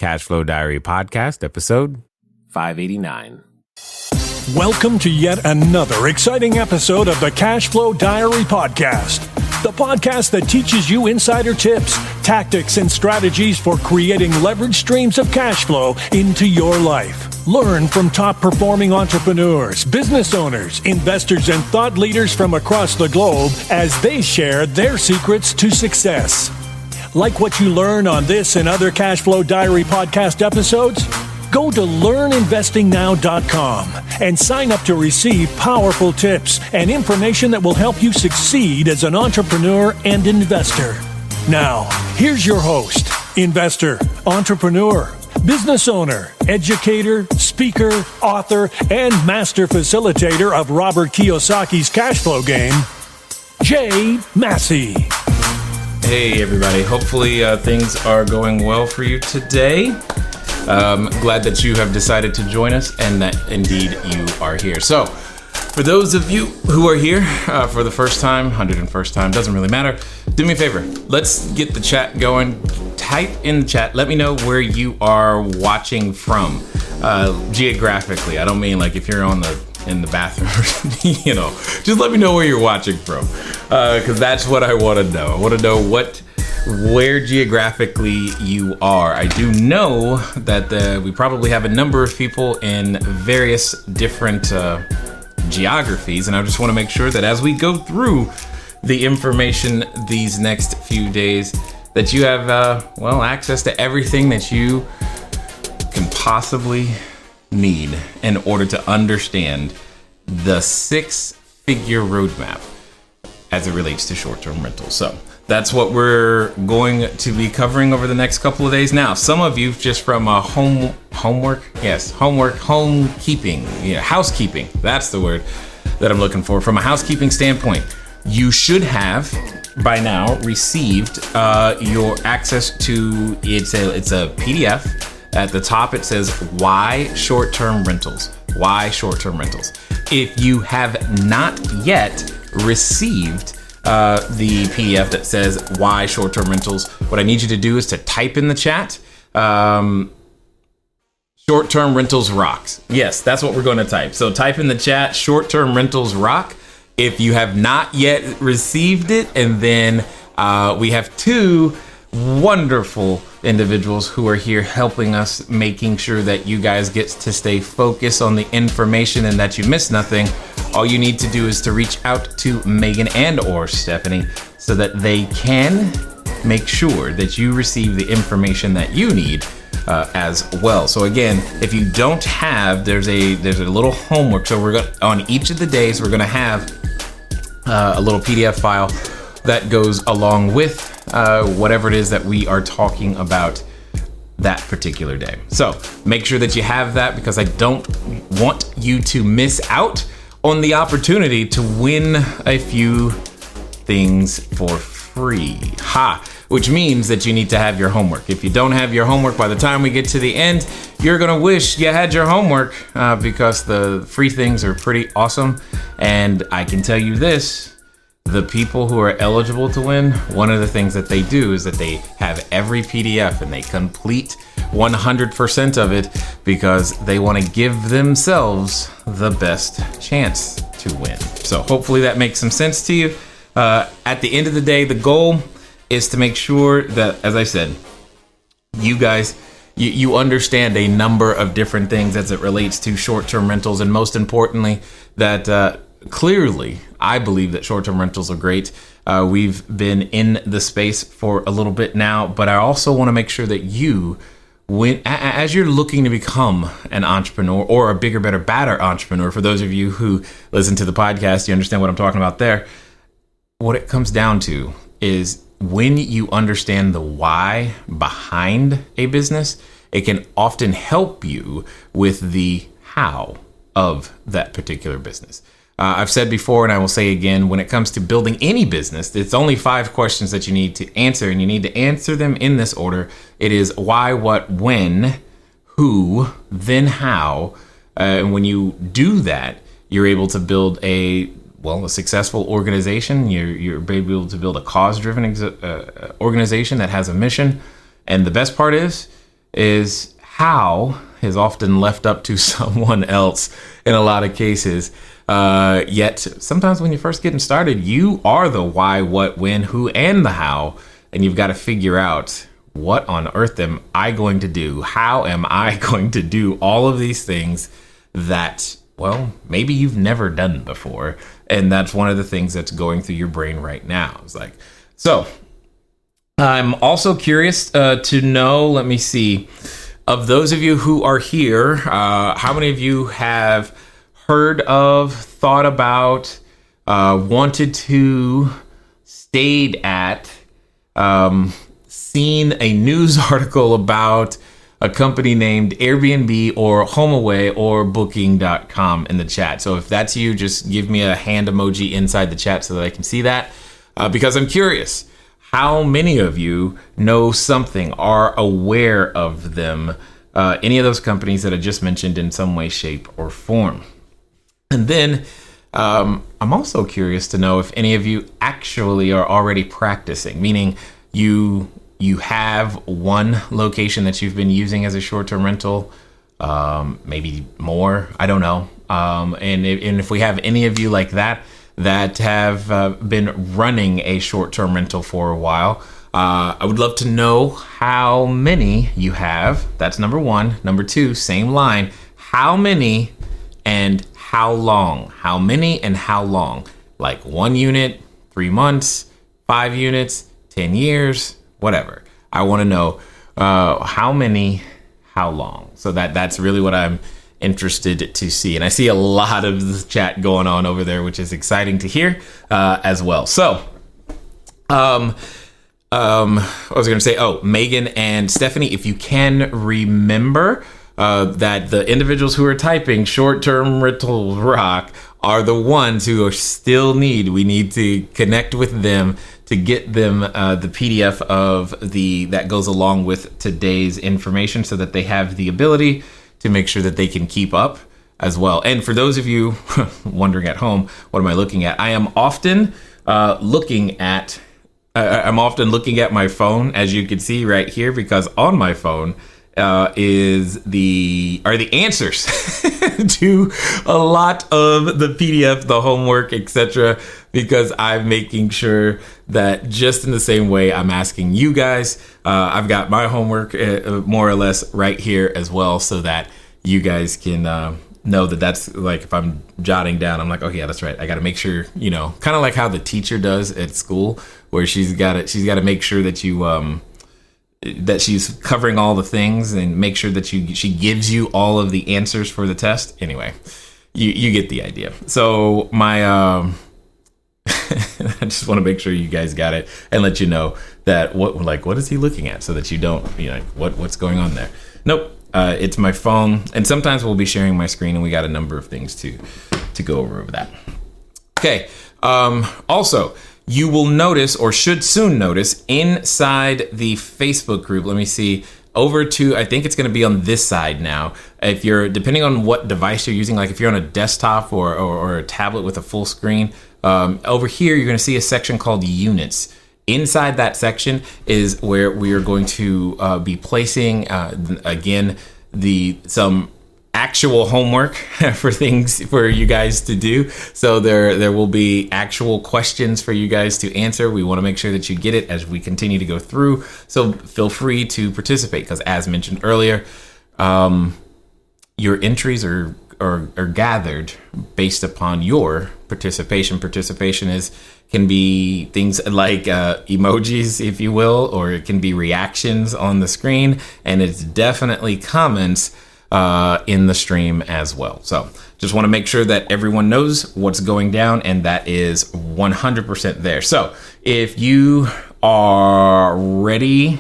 Cashflow Diary Podcast, episode 589. Welcome to yet another exciting episode of the Cashflow Diary Podcast, the podcast that teaches you insider tips, tactics, and strategies for creating leverage streams of cash flow into your life. Learn from top-performing entrepreneurs, business owners, investors, and thought leaders from across the globe as they share their secrets to success. Like what you learn on this and other Cashflow Diary podcast episodes? Go to learninvestingnow.com and sign up to receive powerful tips and information that will help you succeed as an entrepreneur and investor. Now, here's your host, investor, entrepreneur, business owner, educator, speaker, author, and master facilitator of Robert Kiyosaki's Cashflow game, Jay Massey. Hey everybody, hopefully things are going well for you today. Glad that you have decided to join us and that indeed you are here. So, for those of you who are here for the first time, 101st time, doesn't really matter, do me a favor, let's get the chat going. Type in the chat, let me know where you are watching from geographically. I don't mean like if you're in the bathroom, just let me know where you're watching from, because that's what I want to know. I want to know where geographically you are. I do know that we probably have a number of people in various different geographies, and I just want to make sure that as we go through the information these next few days, that you have access to everything that you can possibly need in order to understand the six-figure roadmap as it relates to short-term rentals. So that's what we're going to be covering over the next couple of days. Now, some of you just from homekeeping, housekeeping, that's the word that I'm looking for. From a housekeeping standpoint, you should have by now received your access to it's a PDF. At the top, it says, Why Short-Term Rentals? Why Short-Term Rentals? If you have not yet received the PDF that says, Why Short-Term Rentals, what I need you to do is to type in the chat, Short-Term Rentals Rocks. Yes, that's what we're going to type. So type in the chat, Short-Term Rentals Rock, if you have not yet received it. And then we have two wonderful individuals who are here helping us, making sure that you guys get to stay focused on the information and that you miss nothing. All you need to do is to reach out to Megan and or Stephanie so that they can make sure that you receive the information that you need as well. So again, if you don't have, there's a little homework. So we're going on each of the days, we're going to have a little PDF file that goes along with whatever it is that we are talking about that particular day. So make sure that you have that, because I don't want you to miss out on the opportunity to win a few things for free. Which means that you need to have your homework. If you don't have your homework by the time we get to the end, you're gonna wish you had your homework, because the free things are pretty awesome. And I can tell you this, the people who are eligible to win, one of the things that they do is that they have every PDF and they complete 100% of it, because they want to give themselves the best chance to win. So hopefully that makes some sense to you. At the end of the day, the goal is to make sure that, as I said, you guys, you understand a number of different things as it relates to short-term rentals, and most importantly, that clearly, I believe that short-term rentals are great. We've been in the space for a little bit now, but I also want to make sure that you, as you're looking to become an entrepreneur or a bigger, better, badder entrepreneur, for those of you who listen to the podcast, you understand what I'm talking about there. What it comes down to is when you understand the why behind a business, it can often help you with the how of that particular business. I've said before, and I will say again, when it comes to building any business, it's only 5 questions that you need to answer, and you need to answer them in this order. It is why, what, when, who, then how. And when you do that, you're able to build a successful organization. You're able to build a cause-driven organization that has a mission. And the best part is is how is often left up to someone else in a lot of cases. Yet sometimes when you're first getting started, you are the why, what, when, who, and the how. And you've got to figure out, what on earth am I going to do? How am I going to do all of these things that, well, maybe you've never done before? And that's one of the things that's going through your brain right now. It's like, so I'm also curious to know, let me see, of those of you who are here, how many of you have heard of, thought about, wanted to, stayed at, seen a news article about a company named Airbnb or HomeAway or Booking.com in the chat? So if that's you, just give me a hand emoji inside the chat so that I can see that, because I'm curious. How many of you know something, are aware of them, any of those companies that I just mentioned in some way, shape, or form? And then I'm also curious to know if any of you actually are already practicing, meaning you have one location that you've been using as a short-term rental, maybe more, I don't know. And if we have any of you like that have been running a short-term rental for a while, I would love to know how many you have. That's number one. Number two, same line. How many and how long? How many and how long? Like 1 unit, 3 months, 5 units, 10 years, whatever. I want to know how many, how long. So that's really what I'm interested to see. And I see a lot of the chat going on over there, which is exciting to hear as well. So I was going to say, Megan and Stephanie, if you can remember that the individuals who are typing short-term rental rock are the ones who are still we need to connect with them to get them the PDF of that goes along with today's information, so that they have the ability to make sure that they can keep up as well. And for those of you wondering at home, what am I looking at? I am often looking at my phone, as you can see right here, because on my phone are the answers to a lot of the PDF, the homework, etc. Because I'm making sure that just in the same way I'm asking you guys, I've got my homework more or less right here as well, so that you guys can know that that's like, if I'm jotting down, I'm like, oh yeah, that's right. I got to make sure, kind of like how the teacher does at school, where she's got to make sure that you that she's covering all the things and make sure that she gives you all of the answers for the test. Anyway, you get the idea. So my I just want to make sure you guys got it and let you know that what is he looking at, so that you don't what's going on there. Nope, it's my phone, and sometimes we'll be sharing my screen, and we got a number of things to go over that. Okay. Also, you will notice, or should soon notice, inside the Facebook group, let me see, over to, I think it's going to be on this side now. If you're, depending on what device you're using, like if you're on a desktop or a tablet with a full screen, over here, you're going to see a section called Units. Inside that section is where we are going to be placing, again, some actual homework for you guys to do. So there will be actual questions for you guys to answer. We want to make sure that you get it as we continue to go through. So feel free to participate, because as mentioned earlier, your entries are gathered based upon your participation. Participation can be things like emojis, if you will, or it can be reactions on the screen, and it's definitely comments in the stream as well. So just want to make sure that everyone knows what's going down, and that is 100% there. So if you are ready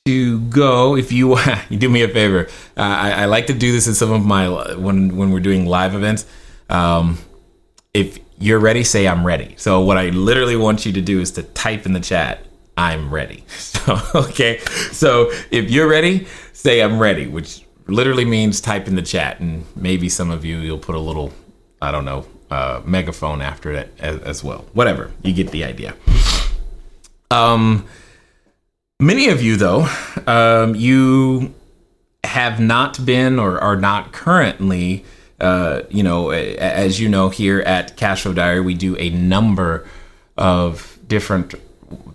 to go, if you do me a favor, I like to do this in some of my when we're doing live events. If you're ready, say I'm ready. So what I literally want you to do is to type in the chat, I'm ready. So okay, so if you're ready, say I'm ready, which literally means type in the chat, and maybe some of you'll put a little, I don't know, megaphone after it as well. Whatever, you get the idea. Many of you, though, you have not been or are not currently, as you know, here at Cashflow Diary, we do a number of different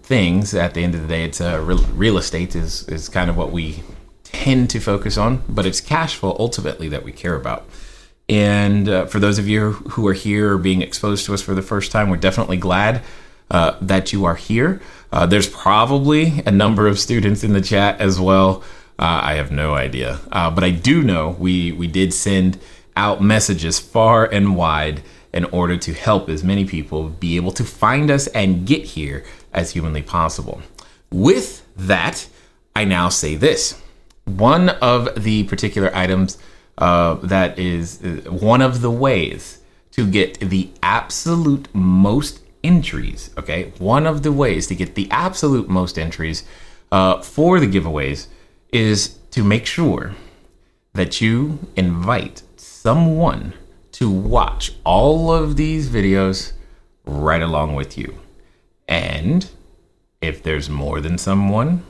things. At the end of the day, it's real estate is kind of what we tend to focus on, but it's cash flow ultimately that we care about. And for those of you who are here or being exposed to us for the first time, we're definitely glad that you are here. There's probably a number of students in the chat as well. I have no idea, but I do know we did send out messages far and wide in order to help as many people be able to find us and get here as humanly possible. With that, I now say this. One of the particular items that is one of the ways to get the absolute most entries, okay? One of the ways to get the absolute most entries for the giveaways is to make sure that you invite someone to watch all of these videos right along with you. And if there's more than someone,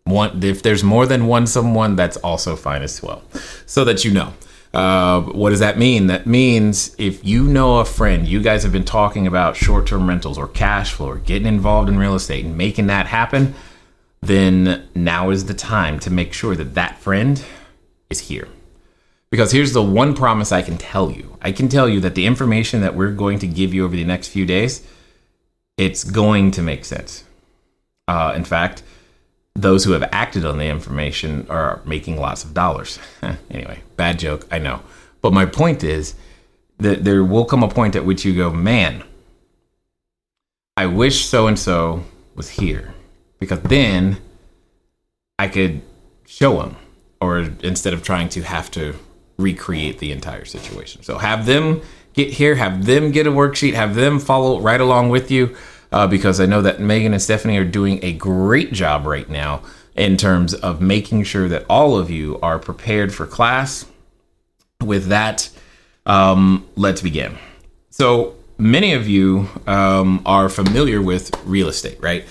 if there's more than one someone, that's also fine as well. So that you know. What does that mean? That means if you know a friend, you guys have been talking about short-term rentals or cash flow or getting involved in real estate and making that happen, then now is the time to make sure that that friend is here. Because here's the one promise I can tell you. I can tell you that the information that we're going to give you over the next few days, it's going to make sense. In fact, those who have acted on the information are making lots of dollars. Anyway, bad joke, I know. But my point is that there will come a point at which you go, man, I wish so-and-so was here. Because then I could show them, or instead of trying to have to recreate the entire situation. So have them get here, have them get a worksheet, have them follow right along with you. Because I know that Megan and Stephanie are doing a great job right now in terms of making sure that all of you are prepared for class. With that, let's begin. So many of you are familiar with real estate, right?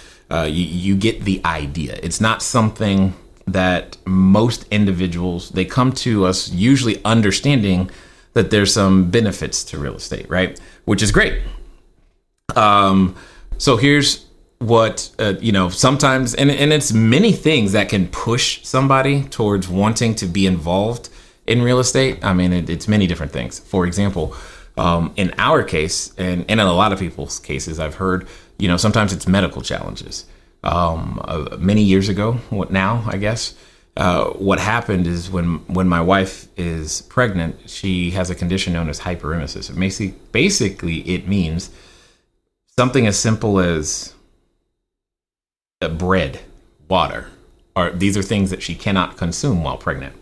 You get the idea. It's not something that most individuals, they come to us usually understanding that there's some benefits to real estate, right? Which is great. So here's what, sometimes, and it's many things that can push somebody towards wanting to be involved in real estate. I mean, it's many different things. For example, in our case, and in a lot of people's cases, I've heard, sometimes it's medical challenges. Many years ago, what happened is when my wife is pregnant, she has a condition known as hyperemesis. Basically, it means something as simple as bread, water, these are things that she cannot consume while pregnant.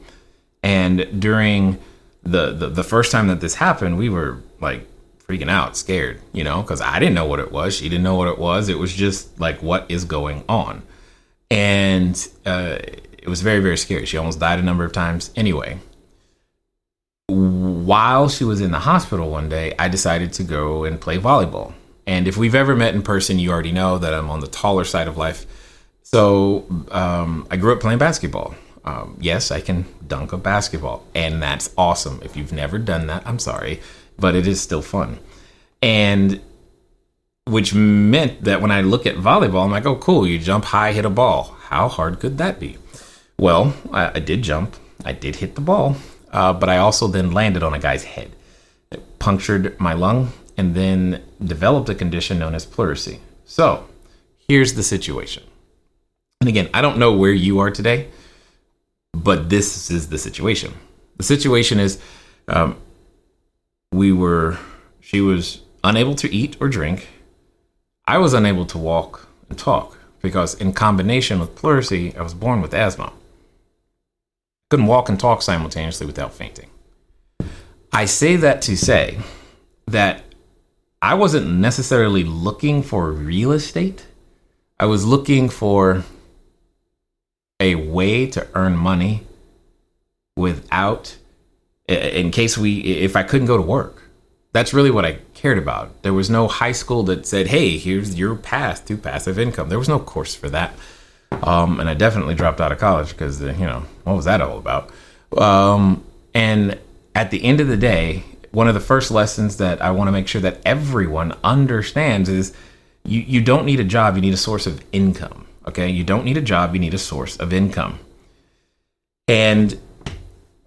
And during the first time that this happened, we were like freaking out, scared, because I didn't know what it was. She didn't know what it was. It was just like, what is going on? And it was very, very scary. She almost died a number of times. Anyway, while she was in the hospital one day, I decided to go and play volleyball. And if we've ever met in person, you already know that I'm on the taller side of life. So I grew up playing basketball. Yes, I can dunk a basketball, and that's awesome. If you've never done that, I'm sorry, but it is still fun. And which meant that when I look at volleyball, I'm like, oh, cool, you jump high, hit a ball. How hard could that be? Well, I did jump. I did hit the ball, but I also then landed on a guy's head. It punctured my lung and then developed a condition known as pleurisy. So here's the situation. And again, I don't know where you are today, but this is the situation. The situation is she was unable to eat or drink. I was unable to walk and talk because in combination with pleurisy, I was born with asthma. Couldn't walk and talk simultaneously without fainting. I say that to say that I wasn't necessarily looking for real estate. I was looking for a way to earn money without, if I couldn't go to work. That's really what I cared about. There was no high school that said, hey, here's your path to passive income. There was no course for that. And I definitely dropped out of college because, what was that all about? And at the end of the day, one of the first lessons that I want to make sure that everyone understands is you don't need a job. You need a source of income. Okay. You don't need a job. You need a source of income. And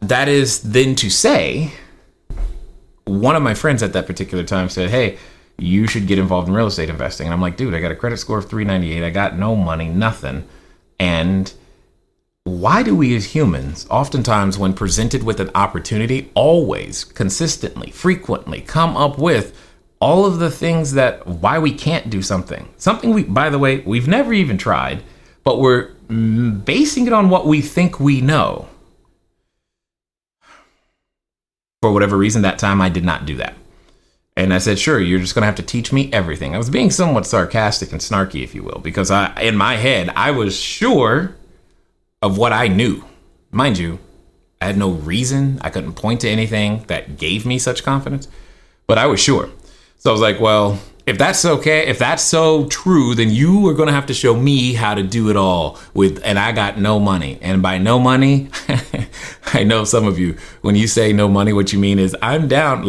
that is then to say, one of my friends at that particular time said, hey, you should get involved in real estate investing. And I'm like, dude, I got a credit score of 398. I got no money, nothing. And why do we as humans, oftentimes when presented with an opportunity, always, consistently, frequently come up with all of the things that why we can't do something? Something we, by the way, we've never even tried, but we're basing it on what we think we know. For whatever reason, that time I did not do that. And I said, sure, you're just going to have to teach me everything. I was being somewhat sarcastic and snarky, if you will, because in my head, I was sure of what I knew. Mind you, I had no reason. I couldn't point to anything that gave me such confidence, but I was sure. So I was like, well, if that's okay, if that's so true, then you are going to have to show me how to do it all and I got no money. And by no money, I know some of you, when you say no money, what you mean is I'm down.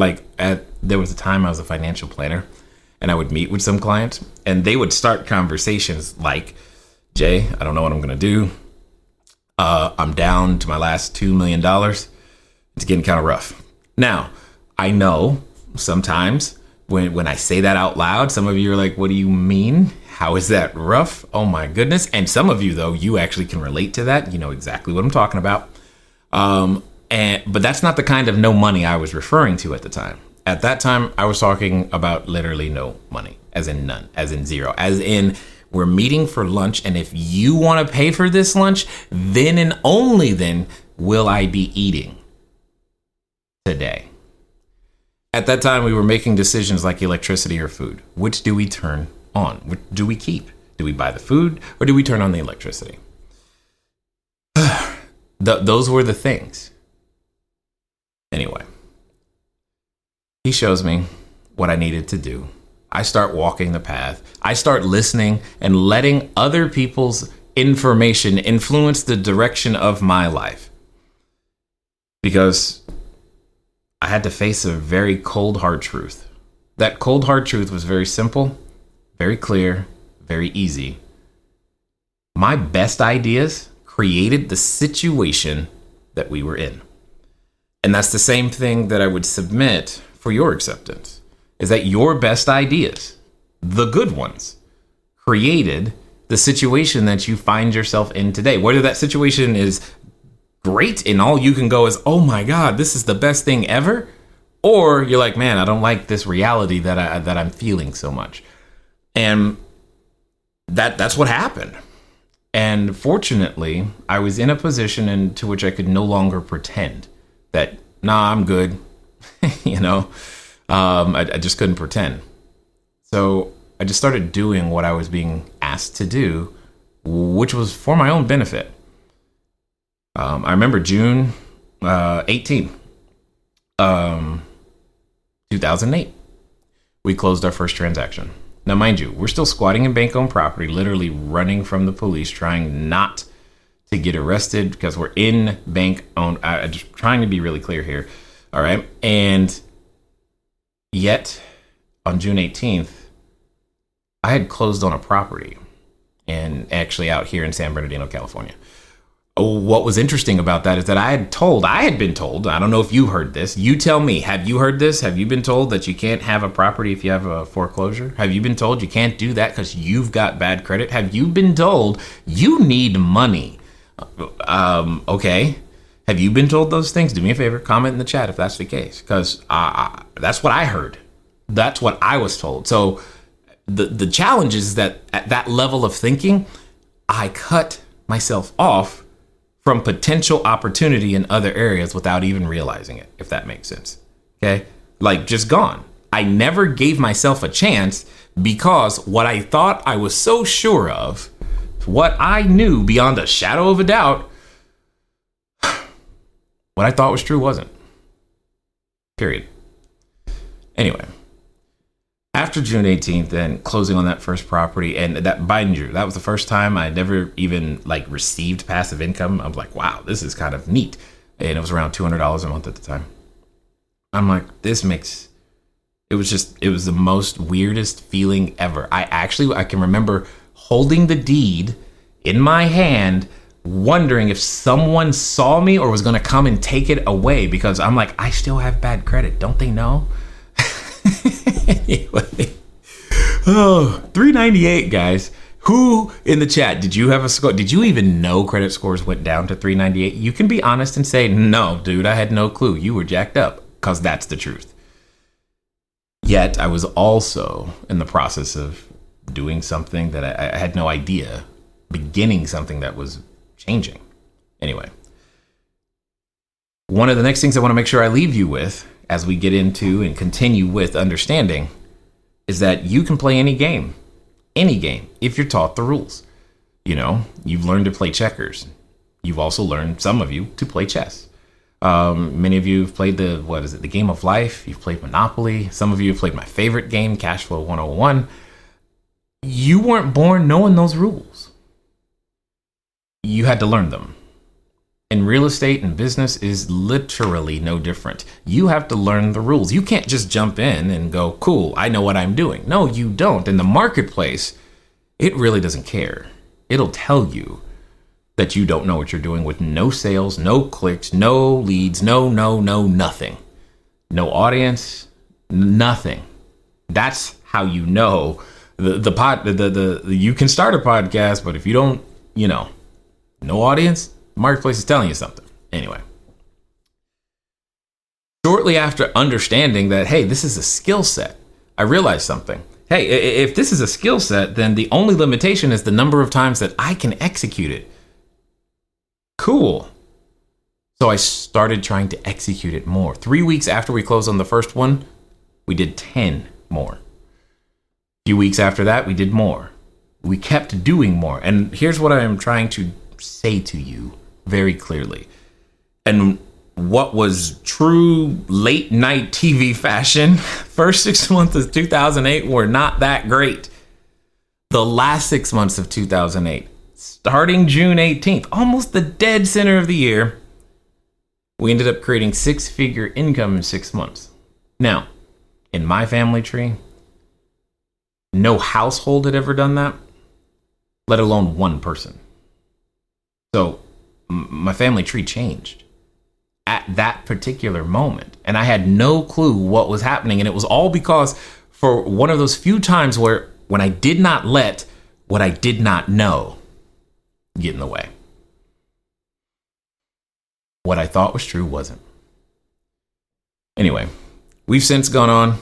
There was a time I was a financial planner and I would meet with some clients and they would start conversations like, Jay, I don't know what I'm going to do. I'm down to my last $2 million. It's getting kind of rough. Now, I know sometimes when I say that out loud, some of you are like, what do you mean? How is that rough? Oh my goodness. And some of you, though, you actually can relate to that. You know exactly what I'm talking about. But that's not the kind of no money I was referring to at the time. At that time, I was talking about literally no money, as in none, as in zero, as in we're meeting for lunch. And if you want to pay for this lunch, then and only then will I be eating today. At that time, we were making decisions like electricity or food. Which do we turn on? Which do we keep? Do we buy the food or do we turn on the electricity? Those were the things. Anyway, he shows me what I needed to do. I start walking the path. I start listening and letting other people's information influence the direction of my life. Because I had to face a very cold, hard truth. That cold, hard truth was very simple, very clear, very easy. My best ideas created the situation that we were in. And that's the same thing that I would submit for your acceptance, is that your best ideas, the good ones, created the situation that you find yourself in today. Whether that situation is great and all you can go is, oh my God, this is the best thing ever. Or you're like, man, I don't like this reality that I'm feeling so much. And that's what happened. And fortunately, I was in a position into which I could no longer pretend that, nah, I'm good. I just couldn't pretend. So I just started doing what I was being asked to do, which was for my own benefit. I remember June 18, 2008, we closed our first transaction. Now, mind you, we're still squatting in bank-owned property, literally running from the police, trying not to get arrested because we're in bank-owned. Just trying to be really clear here. All right. And yet, on June 18th, I had closed on a property and actually out here in San Bernardino, California. What was interesting about that is that I had been told, I don't know if you heard this. You tell me, have you heard this? Have you been told that you can't have a property if you have a foreclosure? Have you been told you can't do that because you've got bad credit? Have you been told you need money? Okay. Have you been told those things? Do me a favor, comment in the chat if that's the case, because that's what I heard. That's what I was told. So the challenge is that at that level of thinking, I cut myself off from potential opportunity in other areas without even realizing it, if that makes sense. Okay. Like just gone. I never gave myself a chance because what I thought I was so sure of, what I knew beyond a shadow of a doubt, what I thought was true wasn't. Period. Anyway, after June 18th and closing on that first property, and that, mind you, that was the first time I never even like received passive income. I was like, wow, this is kind of neat. And it was around $200 a month at the time. I'm like, it was the most weirdest feeling ever. I can remember holding the deed in my hand, wondering if someone saw me or was going to come and take it away, because I'm like, I still have bad credit. Don't they know? Anyway, 398, guys. Who in the chat, did you have a score? Did you even know credit scores went down to 398? You can be honest and say, no, dude, I had no clue. You were jacked up, because that's the truth. Yet I was also in the process of doing something that I had no idea, beginning something that was changing. Anyway, one of the next things I want to make sure I leave you with as we get into and continue with understanding is that you can play any game, if you're taught the rules. You know, you've learned to play checkers. You've also learned, some of you, to play chess. Many of you have played the game of life. You've played Monopoly. Some of you have played my favorite game, Cashflow 101. You weren't born knowing those rules. You had to learn them. And real estate and business is literally no different. You have to learn the rules. You can't just jump in and go, cool, I know what I'm doing. No, you don't. In the marketplace, it really doesn't care. It'll tell you that you don't know what you're doing with no sales, no clicks, no leads, no, nothing. No audience, nothing. That's how you know you can start a podcast, but if you don't, no audience, the marketplace is telling you something. Anyway, shortly after understanding that, hey, this is a skill set, I realized something. Hey, if this is a skill set, then the only limitation is the number of times that I can execute it. Cool. So I started trying to execute it more. 3 weeks after we closed on the first one, we did 10 more. A few weeks after that, we did more. We kept doing more. And here's what I am trying to say to you very clearly. And what was true late night TV fashion, first 6 months of 2008 were not that great. The last 6 months of 2008, starting June 18th, almost the dead center of the year, we ended up creating 6-figure income in 6 months. Now, in my family tree, no household had ever done that, let alone one person. So my family tree changed at that particular moment. And I had no clue what was happening. And it was all because for one of those few times when I did not let what I did not know get in the way. What I thought was true wasn't. Anyway, we've since gone on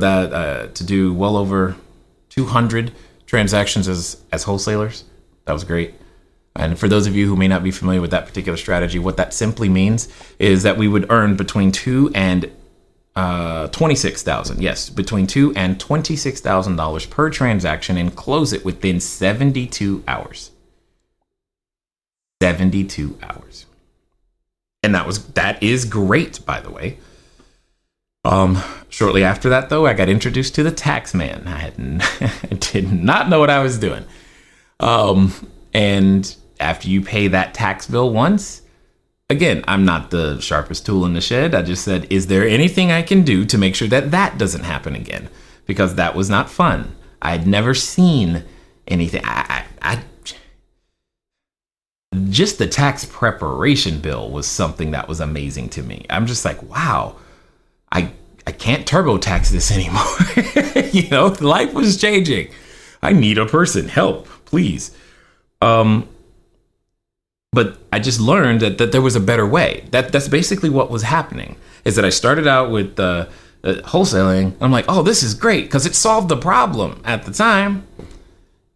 to do well over 200 transactions as wholesalers. That was great. And for those of you who may not be familiar with that particular strategy, what that simply means is that we would earn between $2,000 and $26,000. Yes, between $2,000 and $26,000 per transaction, and close it within 72 hours. 72 hours. And that is great, by the way. Shortly after that, though, I got introduced to the tax man. I did not know what I was doing. And after you pay that tax bill once, again, I'm not the sharpest tool in the shed. I just said, is there anything I can do to make sure that doesn't happen again? Because that was not fun. I had never seen anything. Just the tax preparation bill was something that was amazing to me. I'm just like, wow, I can't TurboTax this anymore. Life was changing. I need a person. Help, please. But I just learned that there was a better way. That's basically what was happening, is that I started out with wholesaling. I'm like, oh, this is great because it solved the problem at the time.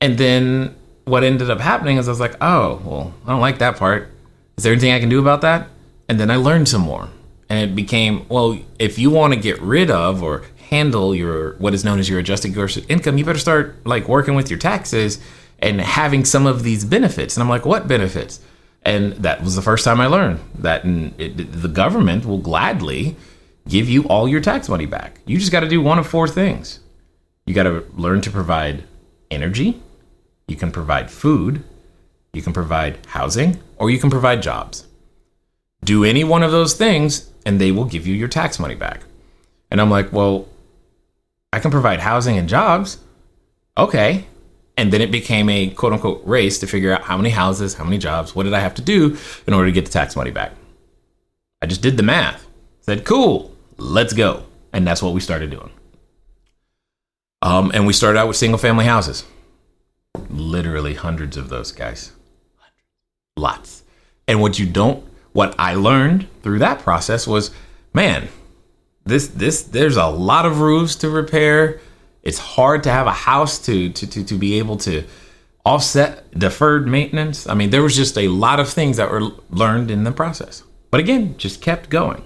And then what ended up happening is I was like, oh, well, I don't like that part. Is there anything I can do about that? And then I learned some more. And it became, well, if you want to get rid of or handle what is known as your adjusted gross income, you better start working with your taxes and having some of these benefits. And I'm like, what benefits? And that was the first time I learned that the government will gladly give you all your tax money back. You just got to do one of 4 things. You got to learn to provide energy. You can provide food. You can provide housing, or you can provide jobs. Do any one of those things and they will give you your tax money back. And I'm like, well, I can provide housing and jobs. Okay. And then it became a quote unquote race to figure out how many houses, how many jobs, what did I have to do in order to get the tax money back? I just did the math, said, cool, let's go. And that's what we started doing. And we started out with single family houses. Literally hundreds of those, guys. Lots. And what I learned through that process was, man, there's a lot of roofs to repair. It's hard to have a house to be able to offset deferred maintenance. I mean, there was just a lot of things that were learned in the process. But again, just kept going.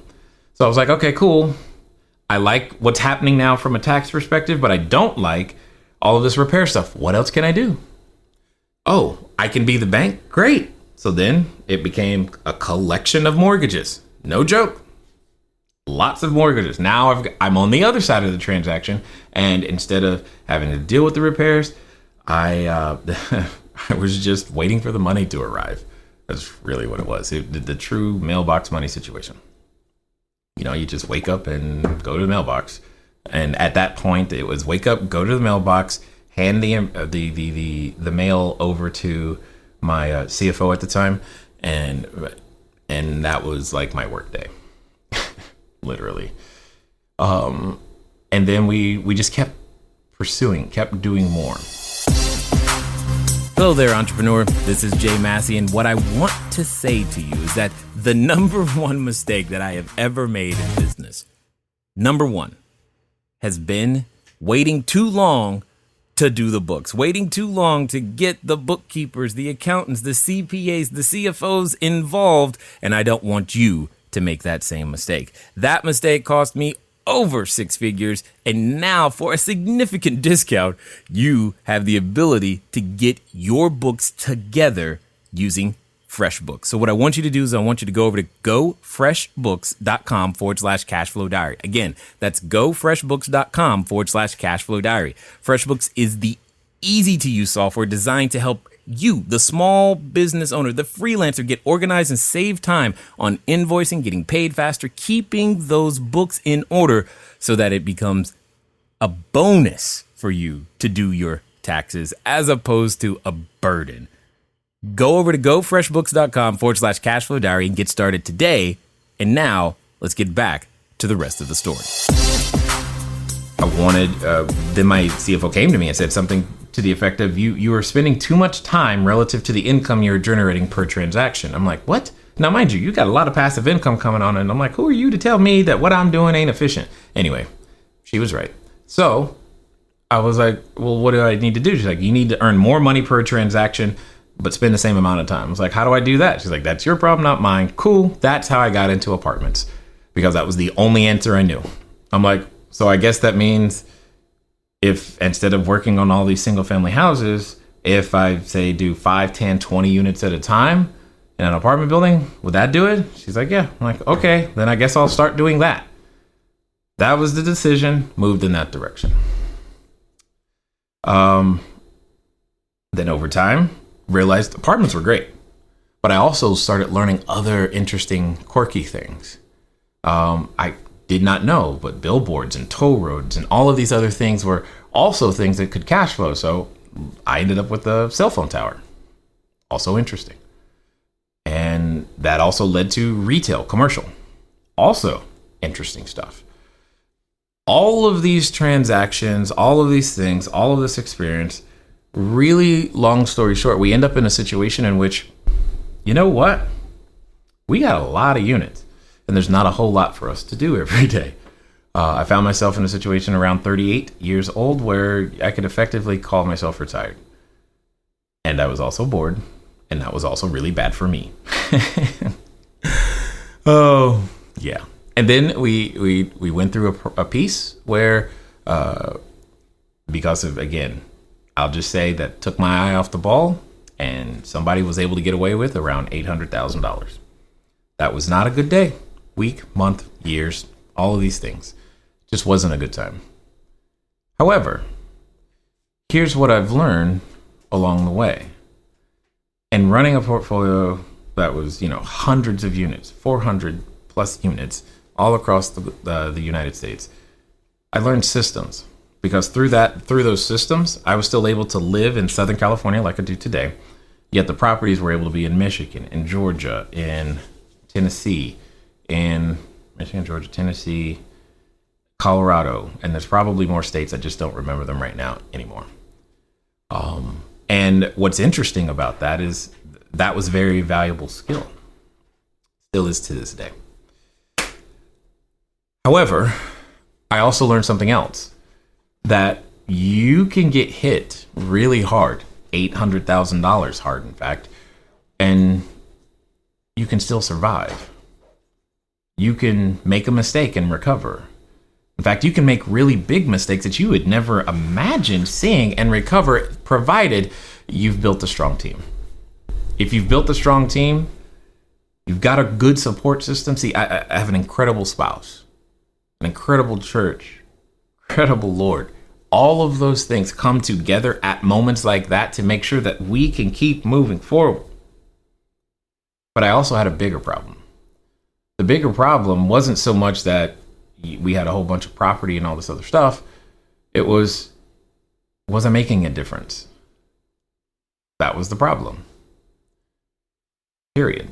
So I was like, okay, cool. I like what's happening now from a tax perspective, but I don't like all of this repair stuff. What else can I do? Oh, I can be the bank? Great. So then it became a collection of mortgages. No joke. Lots of mortgages. Now I'm on the other side of the transaction. And instead of having to deal with the repairs, I was just waiting for the money to arrive. That's really what it was. The true mailbox money situation. You know, you just wake up and go to the mailbox. And at that point, it was wake up, go to the mailbox, hand the mail over to my CFO at the time, and that was like my work day, literally. And then we just kept pursuing, kept doing more. Hello there, entrepreneur. This is Jay Massey, and what I want to say to you is that the number one mistake that I have ever made in business, number one, has been waiting too long to do the books, waiting too long to get the bookkeepers, the accountants, the CPAs, the CFOs involved, and I don't want you to make that same mistake. That mistake cost me over 6 figures, and now for a significant discount, you have the ability to get your books together using FreshBooks. So what I want you to do is I want you to go over to gofreshbooks.com/cashflow diary. Again, that's gofreshbooks.com/cashflow diary. FreshBooks is the easy to use software designed to help you, the small business owner, the freelancer, get organized and save time on invoicing, getting paid faster, keeping those books in order so that it becomes a bonus for you to do your taxes as opposed to a burden. Go over to gofreshbooks.com/cashflow diary and get started today. And now let's get back to the rest of the story. Then my CFO came to me and said something to the effect of, you are spending too much time relative to the income you're generating per transaction. I'm like, what? Now, mind you, you got a lot of passive income coming on. And I'm like, who are you to tell me that what I'm doing ain't efficient? Anyway, she was right. So I was like, well, what do I need to do? She's like, you need to earn more money per transaction, but spend the same amount of time. I was like, how do I do that? She's like, that's your problem, not mine. Cool. That's how I got into apartments, because that was the only answer I knew. I'm like, so I guess that means if instead of working on all these single family houses, if I say do 5, 10, 20 units at a time in an apartment building, would that do it? She's like, yeah. I'm like, okay, then I guess I'll start doing that. That was the decision, moved in that direction. Then over time, realized apartments were great, but I also started learning other interesting, quirky things. I did not know, but billboards and toll roads and all of these other things were also things that could cash flow. So I ended up with a cell phone tower. Also interesting. And that also led to retail, commercial. Also interesting stuff. All of these transactions, all of these things, all of this experience, really long story short, we end up in a situation in which, you know what? We got a lot of units. And there's not a whole lot for us to do every day. I found myself in a situation around 38 years old where I could effectively call myself retired. And I was also bored. And that was also really bad for me. Oh, yeah. And then we went through a piece where, because of, again, I'll just say that took my eye off the ball, and somebody was able to get away with around $800,000. That was not a good day. Week, month, years, all of these things. Just wasn't a good time. However, here's what I've learned along the way. And running a portfolio that was, hundreds of units, 400 plus units all across the United States, I learned systems, because through those systems, I was still able to live in Southern California like I do today. Yet the properties were able to be in Michigan, in Georgia, in Tennessee, in Michigan, Georgia, Tennessee, Colorado, and there's probably more states. I just don't remember them right now anymore. And what's interesting about that is that was a very valuable skill. Still is to this day. However, I also learned something else, that you can get hit really hard, $800,000 hard, in fact, and you can still survive. You can make a mistake and recover. In fact, you can make really big mistakes that you would never imagine seeing and recover, provided you've built a strong team. If you've built a strong team, you've got a good support system. See, I have an incredible spouse, an incredible church, incredible Lord. All of those things come together at moments like that to make sure that we can keep moving forward. But I also had a bigger problem. The bigger problem wasn't so much that we had a whole bunch of property and all this other stuff. It was I making a difference? That was the problem. Period.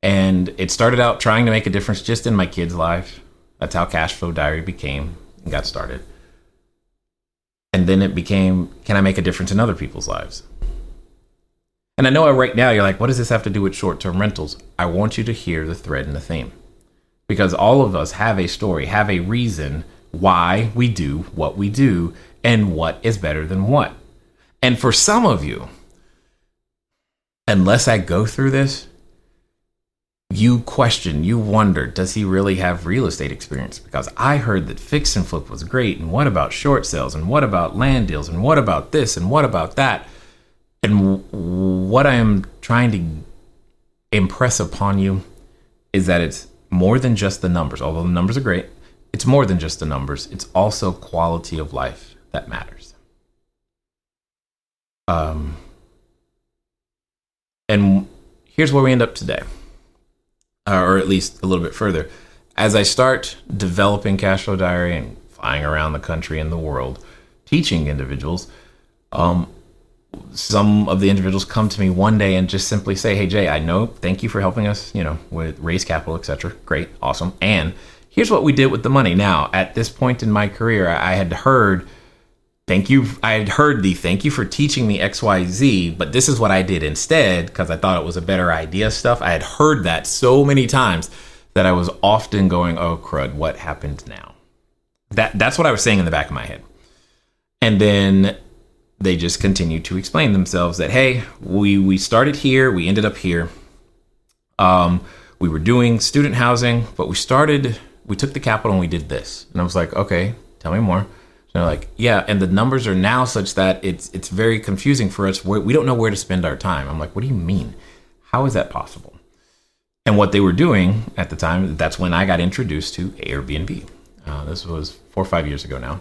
And it started out trying to make a difference just in my kids' life. That's how Cashflow Diary became and got started. And then it became, can I make a difference in other people's lives? And I know right now you're like, what does this have to do with short-term rentals? I want you to hear the thread and the theme. Because all of us have a story, have a reason why we do what we do, and what is better than what. And for some of you, unless I go through this, you question, you wonder, does he really have real estate experience? Because I heard that fix and flip was great, and what about short sales, and what about land deals, and what about this, and what about that? And what I am trying to impress upon you is that it's more than just the numbers. Although the numbers are great, it's more than just the numbers. It's also quality of life that matters. And here's where we end up today, or at least a little bit further. As I start developing Cashflow Diary and flying around the country and the world, teaching individuals, some of the individuals come to me one day and just simply say, hey, Jay, I know, thank you for helping us, with raise capital, etc. Great, awesome. And here's what we did with the money. Now, at this point in my career, I had heard, thank you for teaching me XYZ, but this is what I did instead, because I thought it was a better idea stuff. I had heard that so many times that I was often going, oh, crud, what happened now? That's what I was saying in the back of my head. And then they just continue to explain themselves that, hey, we started here, we ended up here. We were doing student housing, but we took the capital and we did this. And I was like, okay, tell me more. And they're like, yeah, and the numbers are now such that it's very confusing for us. We don't know where to spend our time. I'm like, what do you mean? How is that possible? And what they were doing at the time, that's when I got introduced to Airbnb. This was 4 or 5 years ago now.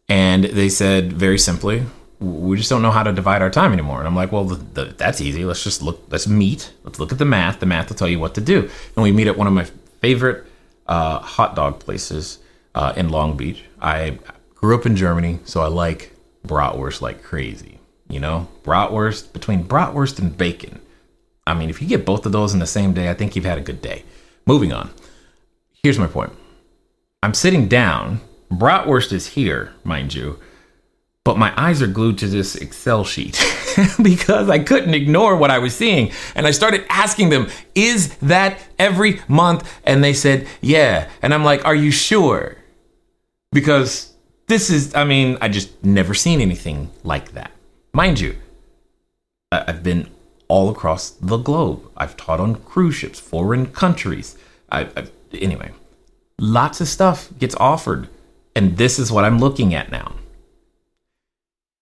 And they said very simply, we just don't know how to divide our time anymore. And I'm like, well, that's easy. Let's meet. Let's look at the math. The math will tell you what to do. And we meet at one of my favorite hot dog places in Long Beach. I grew up in Germany, so I like bratwurst like crazy. Bratwurst, between bratwurst and bacon. I mean, if you get both of those in the same day, I think you've had a good day. Moving on. Here's my point. I'm sitting down. Bratwurst is here, mind you. But my eyes are glued to this Excel sheet because I couldn't ignore what I was seeing. And I started asking them, is that every month? And they said, yeah. And I'm like, are you sure? Because I just never seen anything like that. Mind you, I've been all across the globe. I've taught on cruise ships, foreign countries. Anyway, lots of stuff gets offered. And this is what I'm looking at now.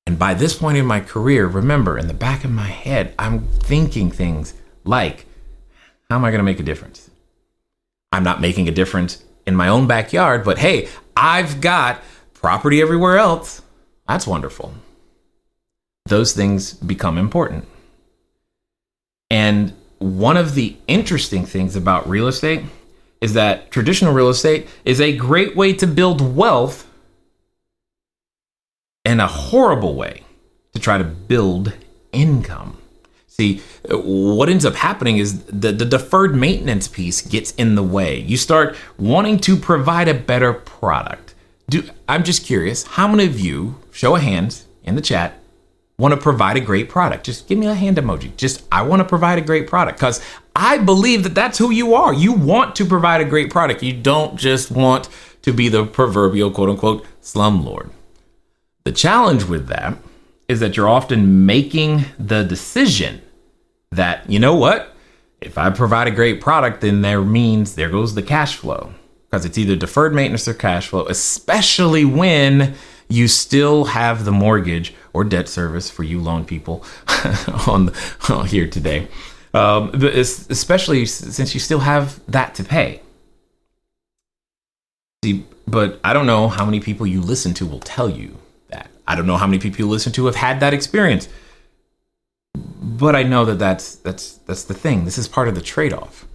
And by this point in my career, remember, in the back of my head, I'm thinking things like, how am I going to make a difference? I'm not making a difference in my own backyard, but hey, I've got property everywhere else. That's wonderful. those things become important. And one of the interesting things about real estate is that traditional real estate is a great way to build wealth and a horrible way to try to build income. See, what ends up happening is the deferred maintenance piece gets in the way. You start wanting to provide a better product. I'm just curious, how many of you, show of hands in the chat, want to provide a great product? Just give me a hand emoji. I want to provide a great product, because I believe that that's who you are. You want to provide a great product. You don't just want to be the proverbial quote unquote slumlord. The challenge with that is that you're often making the decision that, you know what, if I provide a great product, then there goes the cash flow, because it's either deferred maintenance or cash flow, especially when you still have the mortgage or debt service for you loan people on here today, especially since you still have that to pay. See, but I don't know how many people you listen to will tell you that. I don't know how many people you listen to have had that experience. But I know that's the thing. This is part of the trade-off.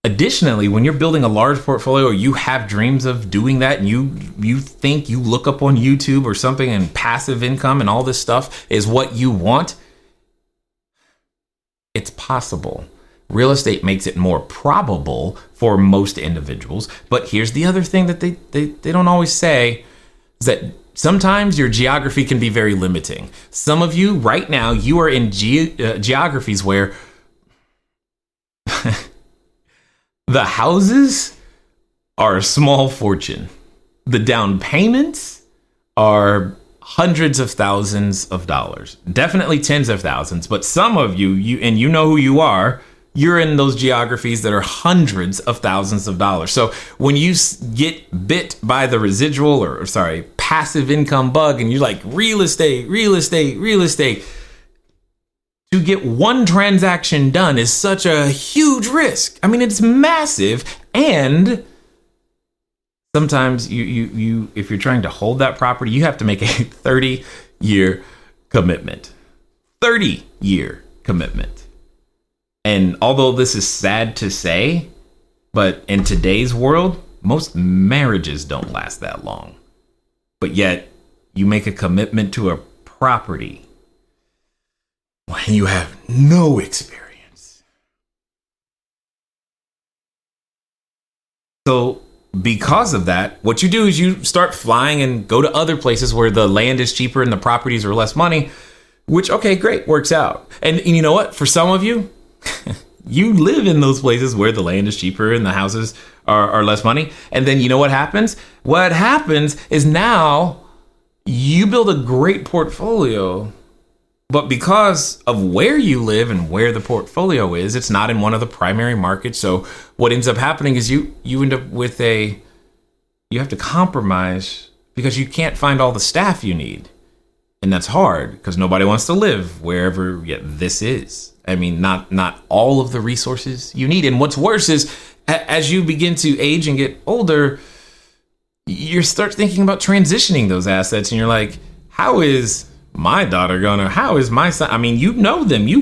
Additionally, when you're building a large portfolio, or you have dreams of doing that, and you think you look up on YouTube or something and passive income and all this stuff is what you want, it's possible. Real estate makes it more probable for most individuals. But here's the other thing that they don't always say, is that sometimes your geography can be very limiting. Some of you right now, you are in geographies where the houses are a small fortune. The down payments are hundreds of thousands of dollars, definitely tens of thousands. But some of you know who you are, you're in those geographies that are hundreds of thousands of dollars. So when you get bit by the residual passive income bug, and you're like, real estate, to get one transaction done is such a huge risk. I mean, it's massive. And sometimes you if you're trying to hold that property, you have to make a 30-year commitment. 30-year commitment. And although this is sad to say, but in today's world, most marriages don't last that long. But yet you make a commitment to a property when you have no experience. So because of that, what you do is you start flying and go to other places where the land is cheaper and the properties are less money, which, okay, great, works out. And you know what? For some of you, you live in those places where the land is cheaper and the houses are less money. And then you know what happens? What happens is now you build a great portfolio, but because of where you live and where the portfolio is, it's not in one of the primary markets. So what ends up happening is you end up with you have to compromise because you can't find all the staff you need. And that's hard because nobody wants to live wherever this is. I mean, not all of the resources you need. And what's worse is as you begin to age and get older, you start thinking about transitioning those assets. And you're like, how is my daughter how is my son? I mean, you know them. You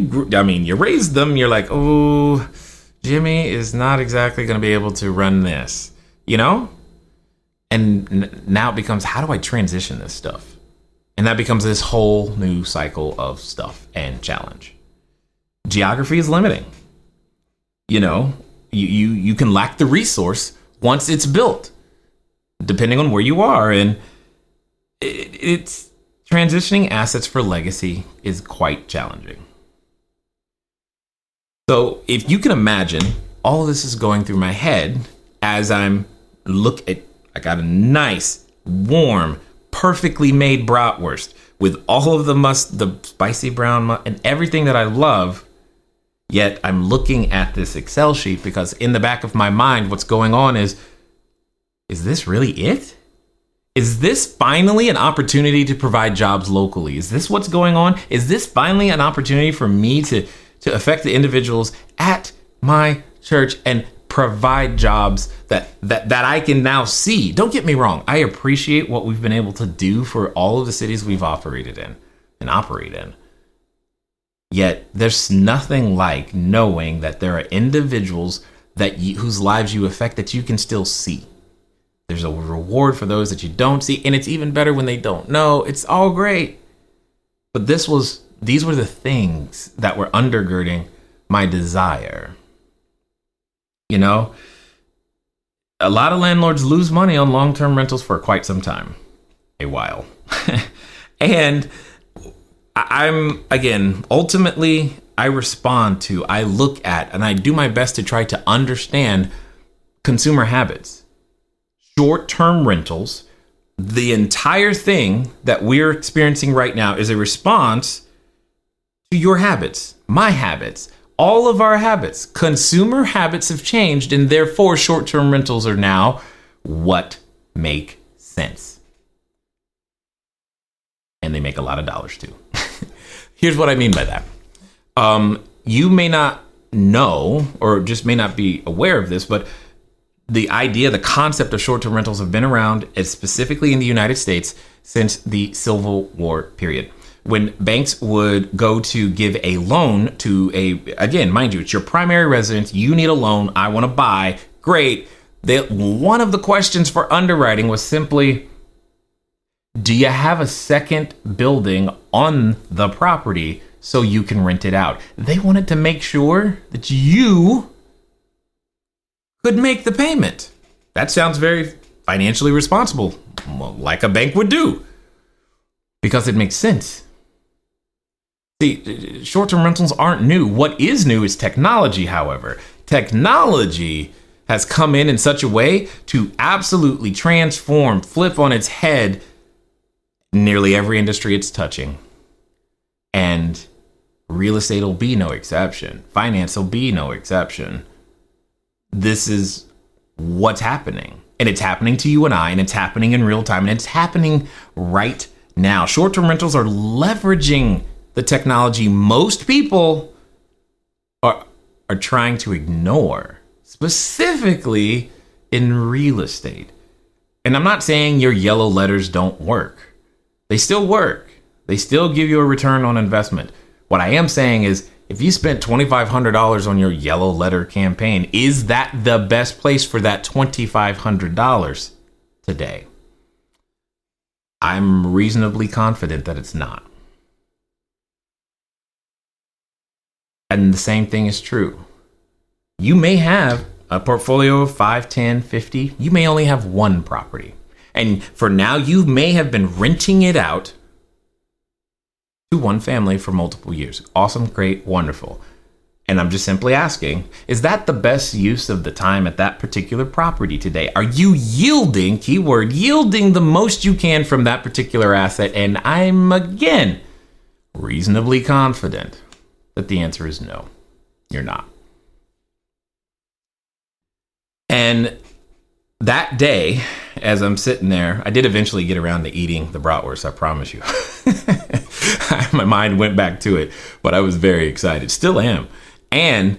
raised them. You're like, oh, Jimmy is not exactly going to be able to run this, And now it becomes, how do I transition this stuff? And that becomes this whole new cycle of stuff and challenge. Geography is limiting. You can lack the resource once it's built, depending on where you are. And it's transitioning assets for legacy is quite challenging. So if you can imagine, all of this is going through my head as I got a nice, warm, perfectly made bratwurst with all of the spicy brown and everything that I love. Yet I'm looking at this Excel sheet because in the back of my mind, what's going on is this really it? Is this finally an opportunity to provide jobs locally? Is this what's going on? Is this finally an opportunity for me to affect the individuals at my church and provide jobs that I can now see? Don't get me wrong. I appreciate what we've been able to do for all of the cities we've operated in. and operate in. Yet there's nothing like knowing that there are individuals whose lives you affect that you can still see. There's a reward for those that you don't see, and it's even better when they don't know. It's all great. But these were the things that were undergirding my desire. You know, a lot of landlords lose money on long-term rentals for quite some time, a while. And ultimately, I look at, and I do my best to try to understand consumer habits. Short-term rentals, the entire thing that we're experiencing right now is a response to your habits, my habits, all of our habits. Consumer habits have changed, and therefore short-term rentals are now what make sense. And they make a lot of dollars too. Here's what I mean by that. You may not know, or just may not be aware of this, but the concept of short-term rentals have been around, specifically in the United States, since the Civil War period. When banks would go to give a loan to again, mind you, it's your primary residence, you need a loan, I want to buy, great. One of the questions for underwriting was simply, do you have a second building on the property so you can rent it out? They wanted to make sure that you could make the payment. That sounds very financially responsible, like a bank would do, because it makes sense. See, short-term rentals aren't new. What is new is technology, however. Technology has come in such a way to absolutely transform, flip on its head nearly every industry it's touching. And real estate will be no exception. Finance will be no exception. This is what's happening. And it's happening to you and I, and it's happening in real time, and it's happening right now. Short-term rentals are leveraging the technology most people are trying to ignore, specifically in real estate. And I'm not saying your yellow letters don't work. They still work. They still give you a return on investment. What I am saying is, if you spent $2,500 on your yellow letter campaign, is that the best place for that $2,500 today? I'm reasonably confident that it's not. And the same thing is true. You may have a portfolio of 5, 10, 50. You may only have one property. And for now, you may have been renting it out to one family for multiple years. Awesome, great, wonderful. And I'm just simply asking, is that the best use of the time at that particular property today? Are you yielding, keyword, yielding the most you can from that particular asset? And I'm, again, reasonably confident that the answer is no, you're not. And that day, as I'm sitting there, I did eventually get around to eating the bratwurst, I promise you. My mind went back to it, but I was very excited, still am. And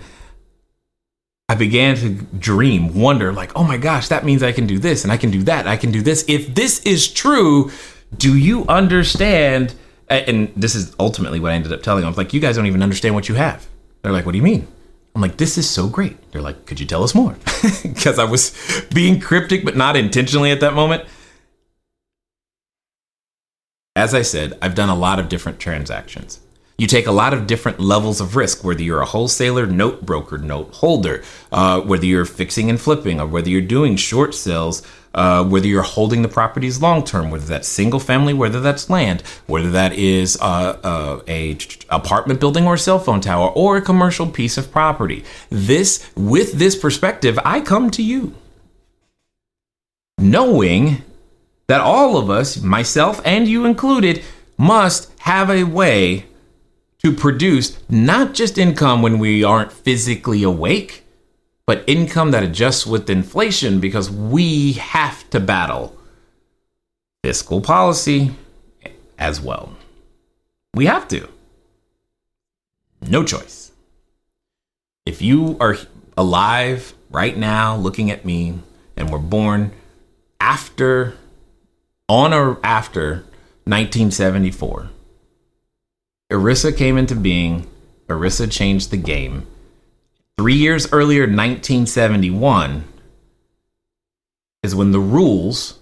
I began to dream, wonder, like, oh my gosh, that means I can do this, and I can do that, I can do this. If this is true, do you understand? And this is ultimately what I ended up telling them. I was like, you guys don't even understand what you have. They're like, what do you mean? I'm like, this is so great. They're like, could you tell us more? Because I was being cryptic, but not intentionally at that moment. As I said, I've done a lot of different transactions. You take a lot of different levels of risk, whether you're a wholesaler, note broker, note holder, whether you're fixing and flipping, or whether you're doing short sales, whether you're holding the properties long term, whether that's single family, whether that's land, whether that is a apartment building or a cell phone tower or a commercial piece of property. With this perspective, I come to you knowing that all of us, myself and you included, must have a way to produce not just income when we aren't physically awake, but income that adjusts with inflation, because we have to battle fiscal policy as well. We have to. No choice. If you are alive right now looking at me and were born on or after 1974, ERISA came into being. ERISA changed the game. 3 years earlier, 1971, is when the rules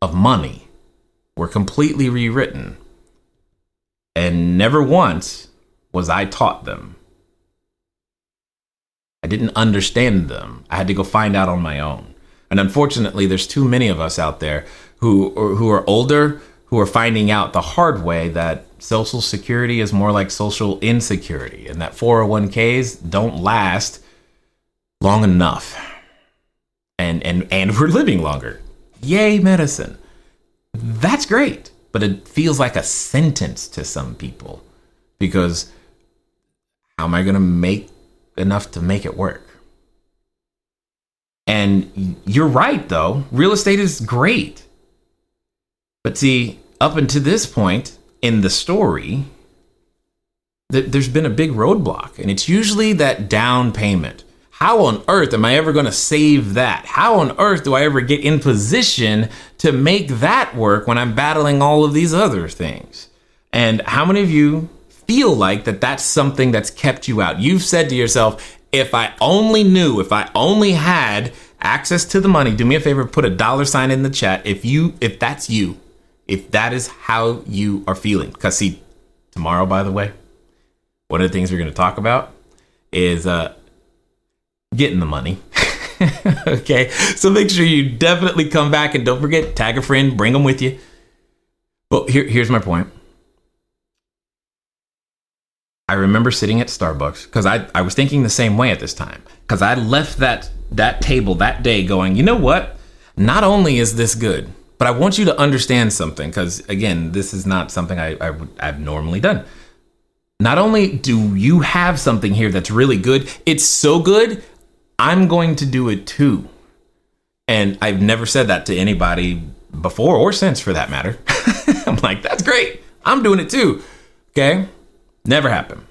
of money were completely rewritten. And never once was I taught them. I didn't understand them. I had to go find out on my own. And unfortunately, there's too many of us out there who are older, who are finding out the hard way that Social Security is more like social insecurity, and that 401ks don't last long enough. And we're living longer. Yay, medicine. That's great. But it feels like a sentence to some people, because how am I going to make enough to make it work? And you're right, though. Real estate is great. But see, up until this point in the story, there's been a big roadblock, and it's usually that down payment. How on earth am I ever going to save that? How on earth do I ever get in position to make that work when I'm battling all of these other things? And how many of you feel like that's something that's kept you out? You've said to yourself, if I only knew, if I only had access to the money, do me a favor, put a $ in the chat if that's you, if that is how you are feeling. Because see, tomorrow, by the way, one of the things we're going to talk about is getting the money. Okay, so make sure you definitely come back, and don't forget, tag a friend, bring them with you. But here's my point. I remember sitting at Starbucks, because I was thinking the same way at this time, because I left that table that day going, you know what? Not only is this good, but I want you to understand something, because again, this is not something I've normally done. Not only do you have something here that's really good, it's so good, I'm going to do it too. And I've never said that to anybody before or since, for that matter. I'm like, that's great. I'm doing it too. Okay. Never happened.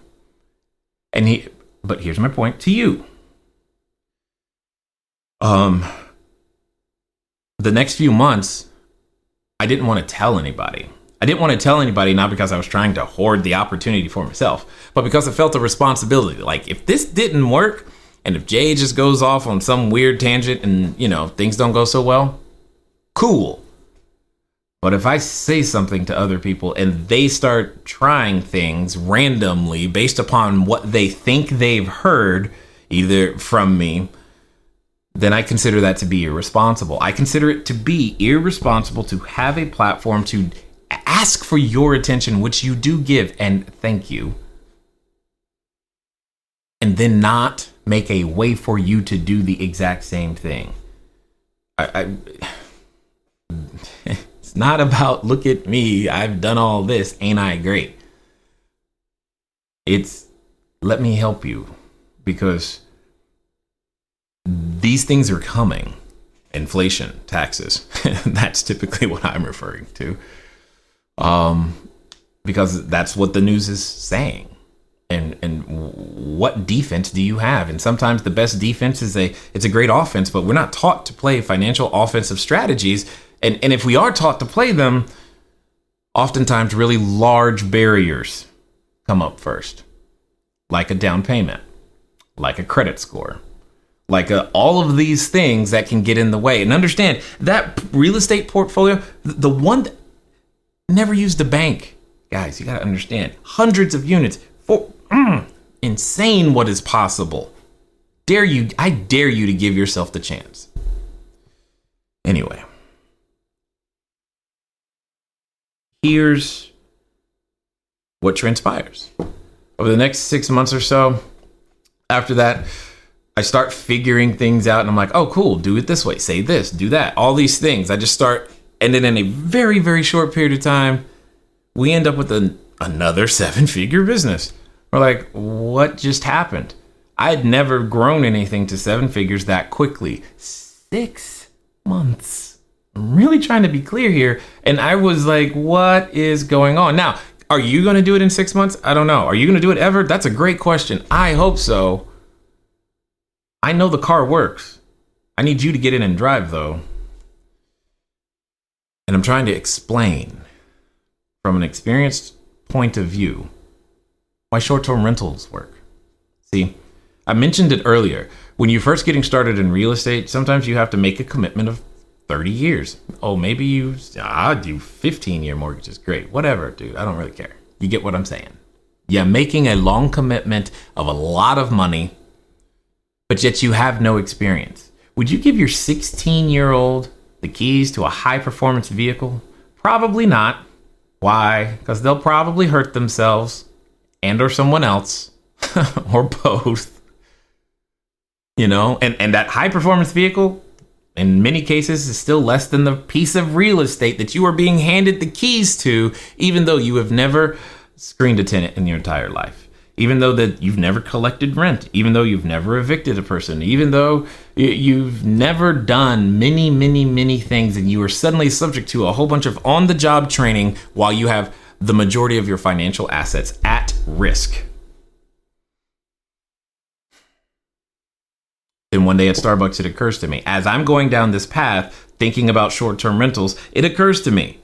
But here's my point to you. The next few months, I didn't want to tell anybody. I didn't want to tell anybody, not because I was trying to hoard the opportunity for myself, but because I felt a responsibility. Like, if this didn't work, and if Jay just goes off on some weird tangent and, things don't go so well, cool. But if I say something to other people and they start trying things randomly based upon what they think they've heard, either from me, then I consider that to be irresponsible. I consider it to be irresponsible to have a platform to ask for your attention, which you do give, and thank you, and then not make a way for you to do the exact same thing. It's not about, look at me, I've done all this, ain't I great? It's, let me help you, because these things are coming. Inflation, taxes, that's typically what I'm referring to. Because that's what the news is saying. And what defense do you have? And sometimes the best defense is it's a great offense, but we're not taught to play financial offensive strategies. And if we are taught to play them, oftentimes really large barriers come up first, like a down payment, like a credit score, like all of these things that can get in the way. And understand that real estate portfolio, the one that never used a bank, guys, you got to understand, hundreds of units. Insane what is possible. I dare you to give yourself the chance. Anyway, here's what transpires. Over the next 6 months or so, after that, I start figuring things out, and I'm like, oh, cool, do it this way, say this, do that, all these things. I just start, and then in a very, very short period of time, we end up with another 7-figure business. We're like, what just happened? I had never grown anything to 7 figures that quickly. 6 months. I'm really trying to be clear here. And I was like, what is going on? Now, are you going to do it in 6 months? I don't know. Are you going to do it ever? That's a great question. I hope so. I know the car works. I need you to get in and drive, though. And I'm trying to explain from an experienced point of view why short-term rentals work. See, I mentioned it earlier. When you're first getting started in real estate, sometimes you have to make a commitment of 30 years. Oh, maybe I do 15-year mortgages. Great. Whatever, dude. I don't really care. You get what I'm saying? Yeah, making a long commitment of a lot of money, but yet you have no experience. Would you give your 16-year-old the keys to a high-performance vehicle? Probably not. Why? Because they'll probably hurt themselves and or someone else or both. You know, and that high-performance vehicle, in many cases, is still less than the piece of real estate that you are being handed the keys to, even though you have never screened a tenant in your entire life, even though that you've never collected rent, even though you've never evicted a person, even though you've never done many, many, many things, and you are suddenly subject to a whole bunch of on-the-job training while you have the majority of your financial assets at risk. Then one day at Starbucks, it occurs to me, as I'm going down this path, thinking about short-term rentals, it occurs to me,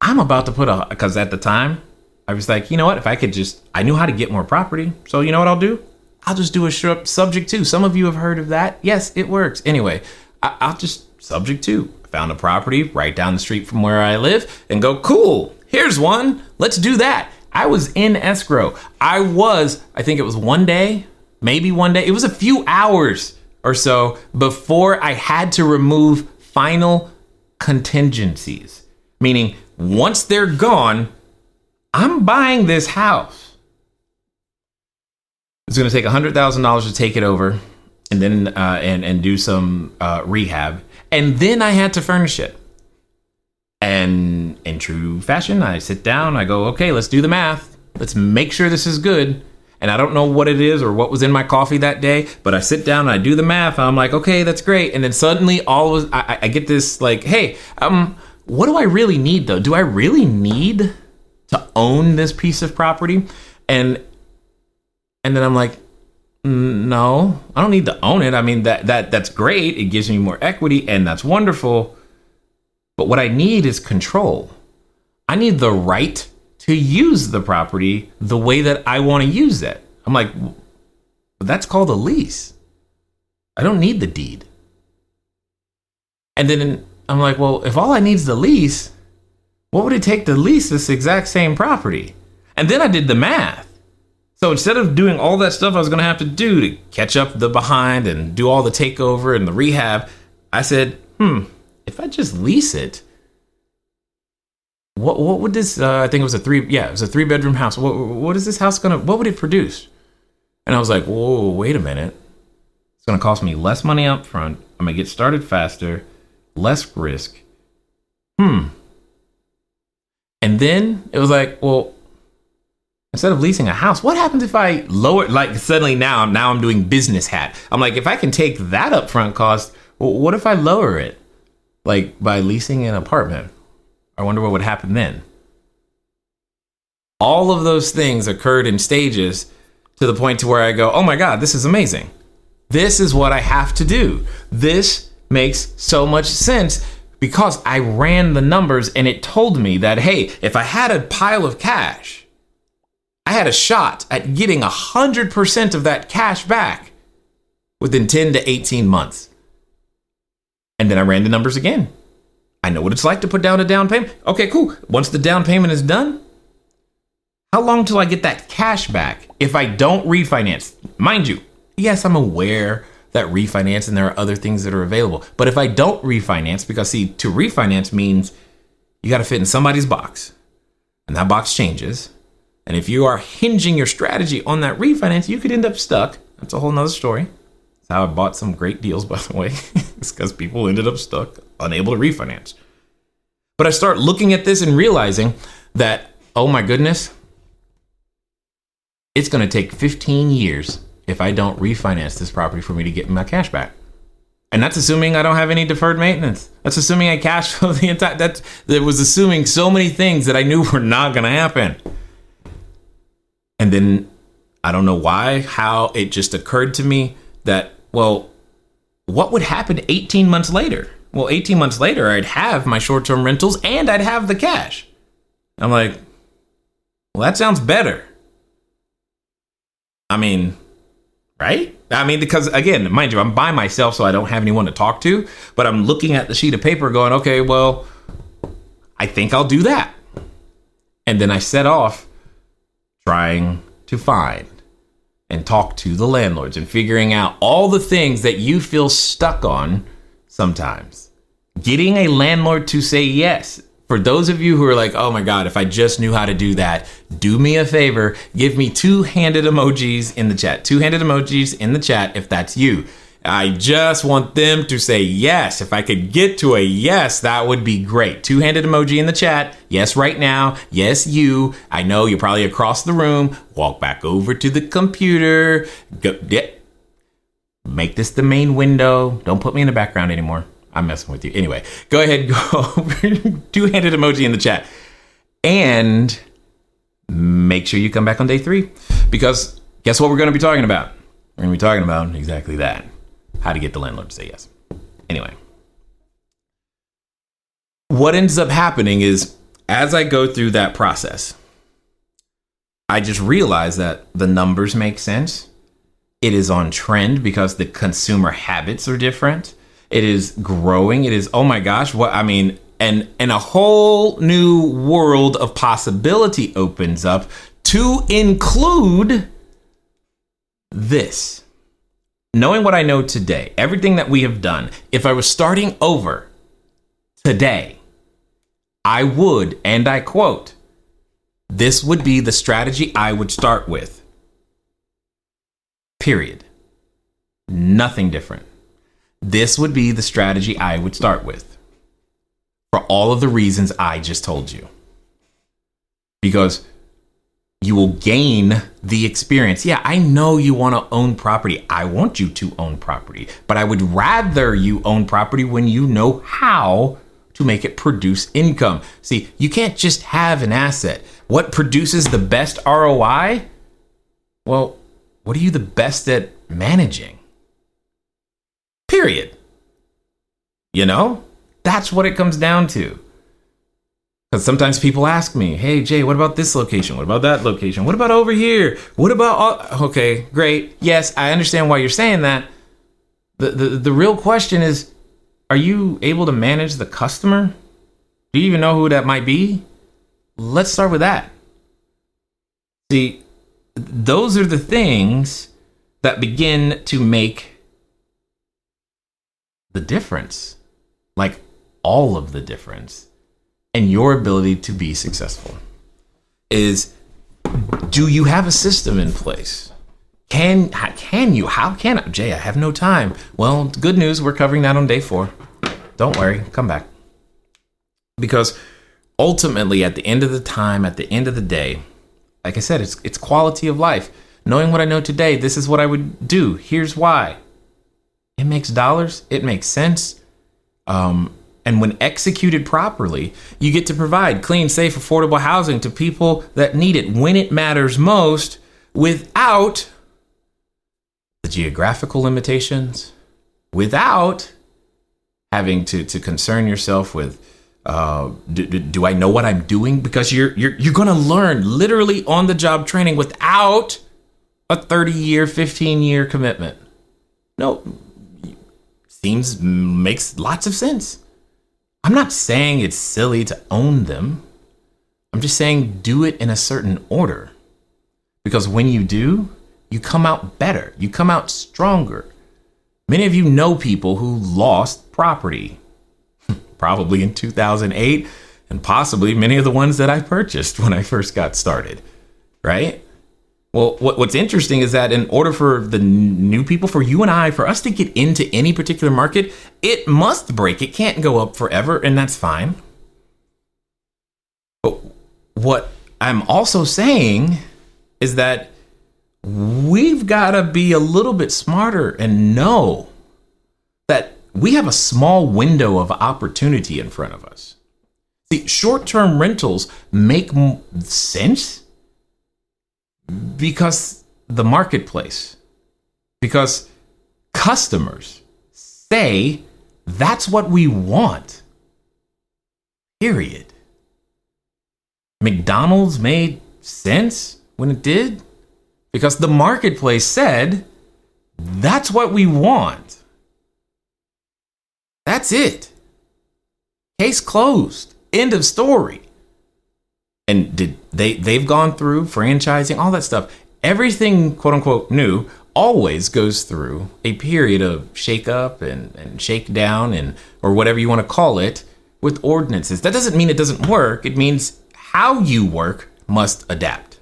I'm about to because at the time, I was like, you know what, if I could I knew how to get more property. So you know what I'll do? I'll just do a subject to. Some of you have heard of that. Yes, it works. Anyway, I'll just subject to. I found a property right down the street from where I live and go, cool, here's one. Let's do that. I was in escrow. I think it was one day, maybe one day. It was a few hours or so before I had to remove final contingencies. Meaning, once they're gone, I'm buying this house. It's going to take $100,000 to take it over, and then and do some rehab, and then I had to furnish it. And in true fashion, I sit down, I go, okay, let's do the math. Let's make sure this is good. And I don't know what it is or what was in my coffee that day, but I sit down and I do the math. And I'm like, okay, that's great. And then suddenly I get this like, hey, what do I really need though? Do I really need to own this piece of property? And then I'm like, no, I don't need to own it. I mean, that's great. It gives me more equity and that's wonderful. But what I need is control. I need the right to use the property the way that I want to use it. I'm like, but that's called a lease. I don't need the deed. And then I'm like, well, if all I need is the lease, what would it take to lease this exact same property? And then I did the math. So instead of doing all that stuff I was going to have to do to catch up the behind and do all the takeover and the rehab, I said, if I just lease it, what would this, I think it was a 3-bedroom house. What is this house what would it produce? And I was like, whoa, wait a minute. It's going to cost me less money up front. I'm going to get started faster, less risk. And then it was like, well, instead of leasing a house, what happens if I lower, like suddenly now I'm doing business hat. I'm like, if I can take that upfront cost, well, what if I lower it? Like by leasing an apartment? I wonder what would happen then. All of those things occurred in stages to the point to where I go, oh my God, this is amazing. This is what I have to do. This makes so much sense because I ran the numbers and it told me that, hey, if I had a pile of cash, I had a shot at getting 100% of that cash back within 10 to 18 months. And then I ran the numbers again. I know what it's like to put down a down payment. Okay, cool. Once the down payment is done, how long till I get that cash back if I don't refinance? Mind you, yes, I'm aware that refinance and there are other things that are available. But if I don't refinance, because see, to refinance means you got to fit in somebody's box and that box changes. And if you are hinging your strategy on that refinance, you could end up stuck. That's a whole nother story. That's how I bought some great deals, by the way. It's because people ended up stuck, unable to refinance. But I start looking at this and realizing that, oh my goodness, it's going to take 15 years if I don't refinance this property for me to get my cash back. And that's assuming I don't have any deferred maintenance. That's assuming I cash flow the entire, that was assuming so many things that I knew were not going to happen. And then I don't know how it just occurred to me that, well, what would happen 18 months later? Well, 18 months later, I'd have my short-term rentals and I'd have the cash. I'm like, well, that sounds better. I mean, right? I mean, because again, mind you, I'm by myself, so I don't have anyone to talk to, but I'm looking at the sheet of paper going, okay, well, I think I'll do that. And then I set off trying to find and talk to the landlords and figuring out all the things that you feel stuck on sometimes. Getting a landlord to say yes. For those of you who are like, oh my God, if I just knew how to do that, do me a favor, give me two-handed emojis in the chat. Two-handed emojis in the chat if that's you. I just want them to say yes. If I could get to a yes, that would be great. Two-handed emoji in the chat. Yes, right now. Yes, you. I know you're probably across the room. Walk back over to the computer. Go, make this the main window. Don't put me in the background anymore. I'm messing with you. Anyway, go ahead, go over. Two-handed emoji in the chat. And make sure you come back on day 3. Because guess what we're going to be talking about? We're going to be talking about exactly that. How to get the landlord to say yes. Anyway, what ends up happening is as I go through that process, I just realize that the numbers make sense. It is on trend because the consumer habits are different. It is growing. It is, oh my gosh, what I mean, and a whole new world of possibility opens up to include this. Knowing what I know today, everything that we have done, if I was starting over today, I would, and I quote, this would be the strategy I would start with. Period. Nothing different. This would be the strategy I would start with for all of the reasons I just told you. Because you will gain the experience. Yeah, I know you want to own property. I want you to own property, but I would rather you own property when you know how to make it produce income. See, you can't just have an asset. What produces the best ROI? Well, what are you the best at managing? Period. You know, that's what it comes down to. Because sometimes people ask me, hey, Jay, what about this location? What about that location? What about over here? What about all? Okay, great. Yes, I understand why you're saying that. The real question is, are you able to manage the customer? Do you even know who that might be? Let's start with that. See, those are the things that begin to make the difference. Like all of the difference. And your ability to be successful is, do you have a system in place? Can you? How can I? Jay, I have no time. Well, good news. We're covering that on day 4. Don't worry. Come back. Because ultimately, at the end of the time, at the end of the day, like I said, it's quality of life. Knowing what I know today, this is what I would do. Here's why. It makes dollars. It makes sense. And when executed properly, you get to provide clean, safe, affordable housing to people that need it when it matters most without the geographical limitations, without having to concern yourself with, do I know what I'm doing? Because you're going to learn literally on the job training without a 30-year, 15-year commitment. No, makes lots of sense. I'm not saying it's silly to own them. I'm just saying do it in a certain order. Because when you do, you come out better. You come out stronger. Many of you know people who lost property, probably in 2008, and possibly many of the ones that I purchased when I first got started, right? Well, what's interesting is that in order for the new people, for you and I, for us to get into any particular market, it must break. It can't go up forever, and that's fine. But what I'm also saying is that we've got to be a little bit smarter and know that we have a small window of opportunity in front of us. See, short-term rentals make sense because the marketplace, because customers say that's what we want. Period. McDonald's made sense when it did. because the marketplace said that's what we want. That's it. Case closed. End of story. And they've gone through franchising, all that stuff. Everything, quote unquote, new always goes through a period of shake up and shake down and or whatever you want to call it with ordinances. That doesn't mean it doesn't work. It means how you work must adapt.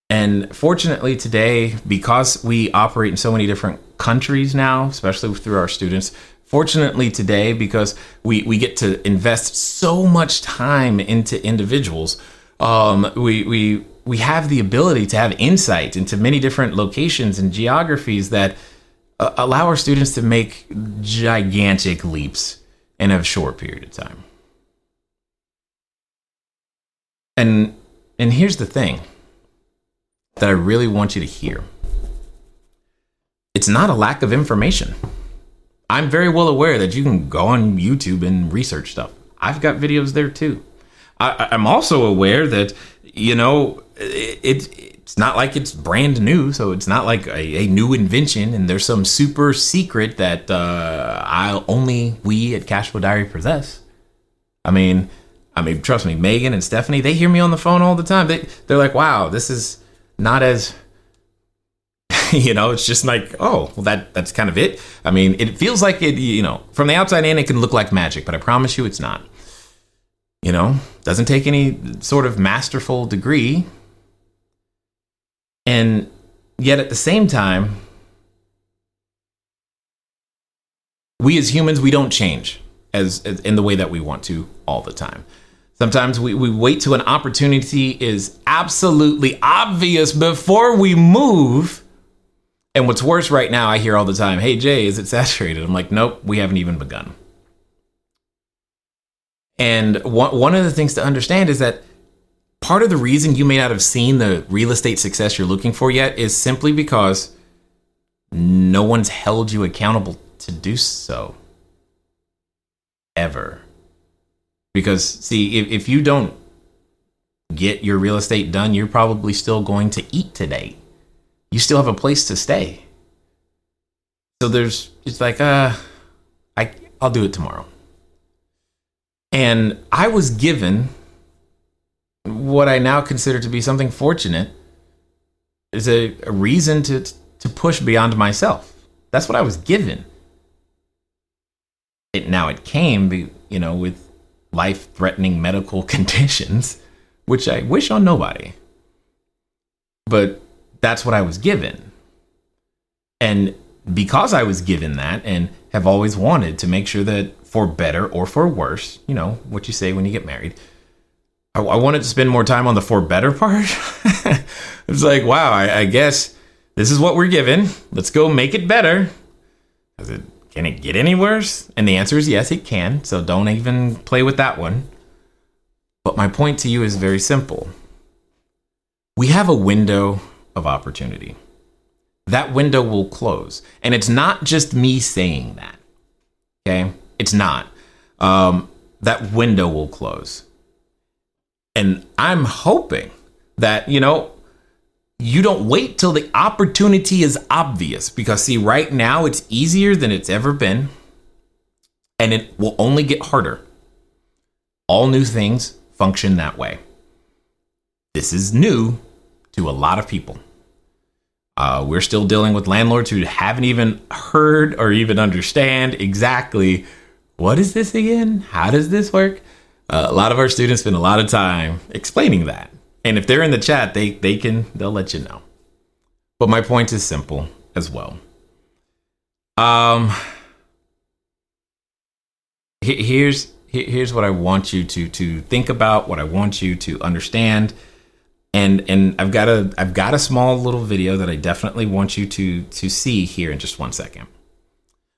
And fortunately today, because we operate in so many different countries now, especially through our students, fortunately today, because we get to invest so much time into individuals, we have the ability to have insight into many different locations and geographies that allow our students to make gigantic leaps in a short period of time. And here's the thing that I really want you to hear. It's not a lack of information. I'm very well aware that you can go on YouTube and research stuff. I've got videos there too. I'm also aware that, it's not like it's brand new. So it's not like a new invention and there's some super secret that we at Cashflow Diary possess. I mean, trust me, Megan and Stephanie, they hear me on the phone all the time. They're like, wow, this is not as, it's just like, oh, well, that's kind of it. I mean, it feels like it, from the outside in, it can look like magic, but I promise you it's not. Doesn't take any sort of masterful degree. And yet at the same time, we as humans, we don't change as in the way that we want to all the time. Sometimes we wait till an opportunity is absolutely obvious before we move. And what's worse right now, I hear all the time, hey, Jay, is it saturated? I'm like, nope, we haven't even begun. And one of the things to understand is that part of the reason you may not have seen the real estate success you're looking for yet is simply because no one's held you accountable to do so. Ever. Because, see, if you don't get your real estate done, you're probably still going to eat today. You still have a place to stay. So it's like, I'll do it tomorrow. And I was given what I now consider to be something fortunate is a reason to push beyond myself. That's what I was given. It came, with life-threatening medical conditions, which I wish on nobody. But that's what I was given. And because I was given that and have always wanted to make sure that for better or for worse, what you say when you get married, I wanted to spend more time on the for better part. It's like, wow, I guess this is what we're given. Let's go make it better. Can it get any worse? And the answer is yes, it can. So don't even play with that one. But my point to you is very simple. We have a window of opportunity. That window will close. And it's not just me saying that. Okay? It's not. That window will close. And I'm hoping that, you don't wait till the opportunity is obvious. Because, see, right now it's easier than it's ever been. And it will only get harder. All new things function that way. This is new to a lot of people. We're still dealing with landlords who haven't even heard or even understand exactly what is this again? How does this work? A lot of our students spend a lot of time explaining that. And if they're in the chat, they'll let you know. But my point is simple as well. Here's what I want you to think about, what I want you to understand. And I've got a small little video that I definitely want you to see here in just 1 second.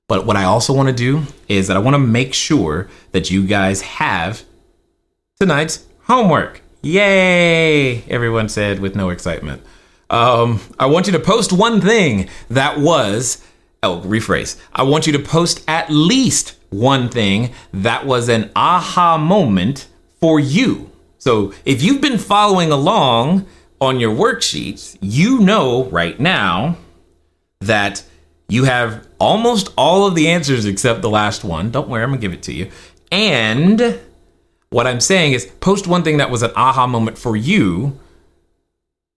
But what I also want to do is that I want to make sure that you guys have tonight's homework. Yay! Everyone said with no excitement. I want you to post one thing that was, rephrase. I want you to post at least one thing that was an aha moment for you. So if you've been following along on your worksheets, you know right now that you have almost all of the answers except the last one. Don't worry, I'm gonna give it to you. And what I'm saying is post one thing that was an aha moment for you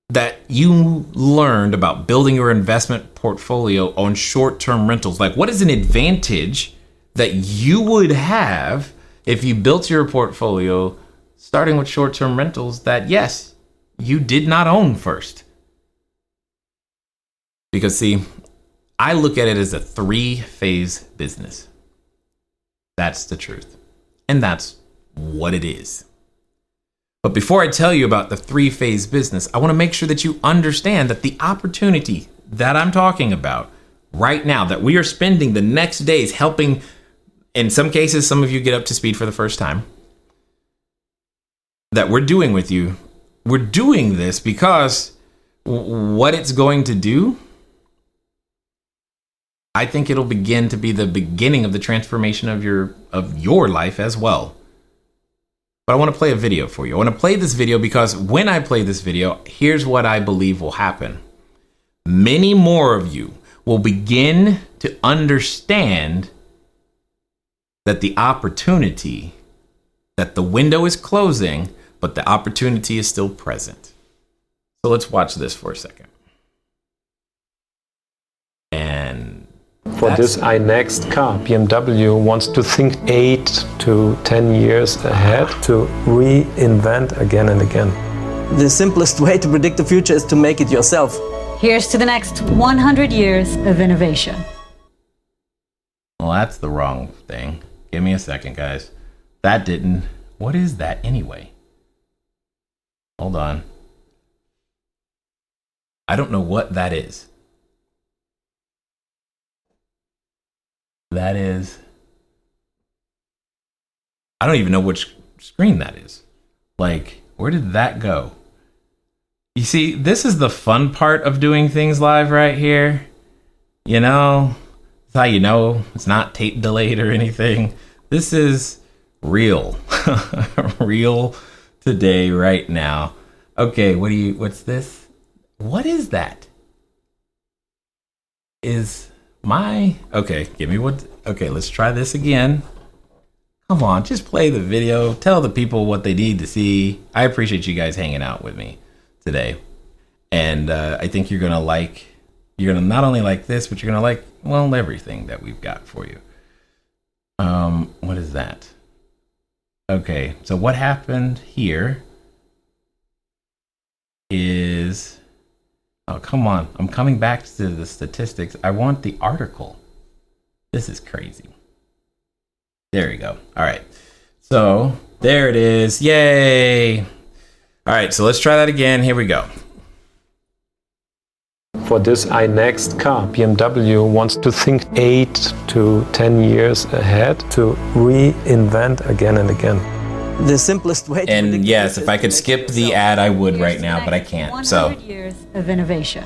that you learned about building your investment portfolio on short-term rentals. Like, what is an advantage that you would have if you built your portfolio starting with short-term rentals that, yes, you did not own first? Because, see, I look at it as a 3-phase business. That's the truth. And that's what it is. But before I tell you about the 3-phase business, I want to make sure that you understand that the opportunity that I'm talking about right now, that we are spending the next days helping, in some cases, some of you get up to speed for the first time, that we're doing with you, we're doing this because what it's going to do, I think it'll begin to be the beginning of the transformation of your life as well. But I want to play a video for you. I want to play this video because when I play this video, here's what I believe will happen. Many more of you will begin to understand that the opportunity, that the window is closing, but the opportunity is still present. So let's watch this for a second. And for this next car, BMW wants to think 8 to 10 years ahead to reinvent again and again. The simplest way to predict the future is to make it yourself. Here's to the next 100 years of innovation. Well, that's the wrong thing. Give me a second, guys. That didn't. What is that anyway? Hold on. I don't know what that is. That is, I don't even know which screen that is. Like, where did that go? You see, this is the fun part of doing things live right here. You know, it's how you know it's not tape delayed or anything. This is real. Real today, right now. Okay, what's this? What is that? Okay, let's try this again. Come on, just play the video. Tell the people what they need to see. I appreciate you guys hanging out with me today. And I think you're going to not only like this, but you're going to like, well, everything that we've got for you. What is that? Okay, so what happened here is... Oh, come on. I'm coming back to the statistics. I want the article. This is crazy. There you go. All right. So there it is. Yay. All right. So let's try that again. Here we go. For this next car, BMW wants to think 8 to 10 years ahead to reinvent again and again. The simplest way to And yes, if I could skip the ad, I would right now, but I can't. So 100 years of innovation.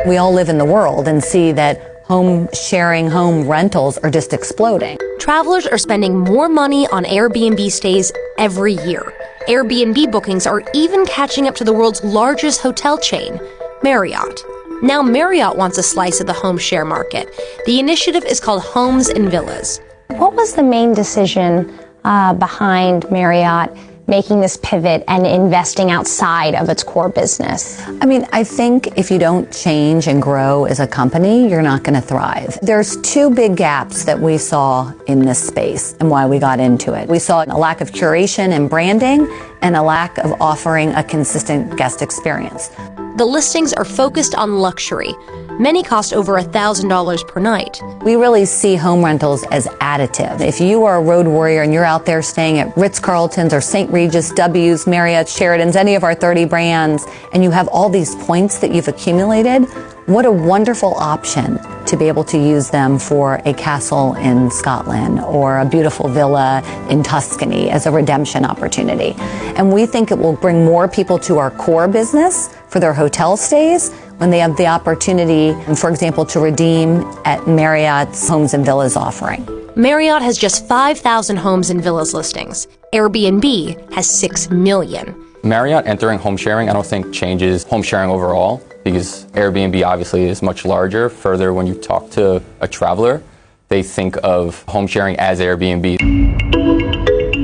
We all live in the world and see that home sharing, home rentals are just exploding. Travelers are spending more money on Airbnb stays every year. Airbnb bookings are even catching up to the world's largest hotel chain, Marriott. Now Marriott wants a slice of the home share market. The initiative is called Homes and Villas. What was the main decision behind Marriott making this pivot and investing outside of its core business? I mean, I think if you don't change and grow as a company, you're not going to thrive. There's 2 big gaps that we saw in this space and why we got into it. We saw a lack of curation and branding and a lack of offering a consistent guest experience. The listings are focused on luxury. Many cost over $1,000 per night. We really see home rentals as additive. If you are a road warrior and you're out there staying at Ritz-Carlton's or St. Regis, W's, Marriott, Sheraton's, any of our 30 brands, and you have all these points that you've accumulated, what a wonderful option to be able to use them for a castle in Scotland or a beautiful villa in Tuscany as a redemption opportunity. And we think it will bring more people to our core business for their hotel stays when they have the opportunity, for example, to redeem at Marriott's Homes and Villas offering. Marriott has just 5,000 homes and villas listings. Airbnb has 6 million. Marriott entering home sharing, I don't think changes home sharing overall, because Airbnb obviously is much larger. Further, when you talk to a traveler, they think of home sharing as Airbnb.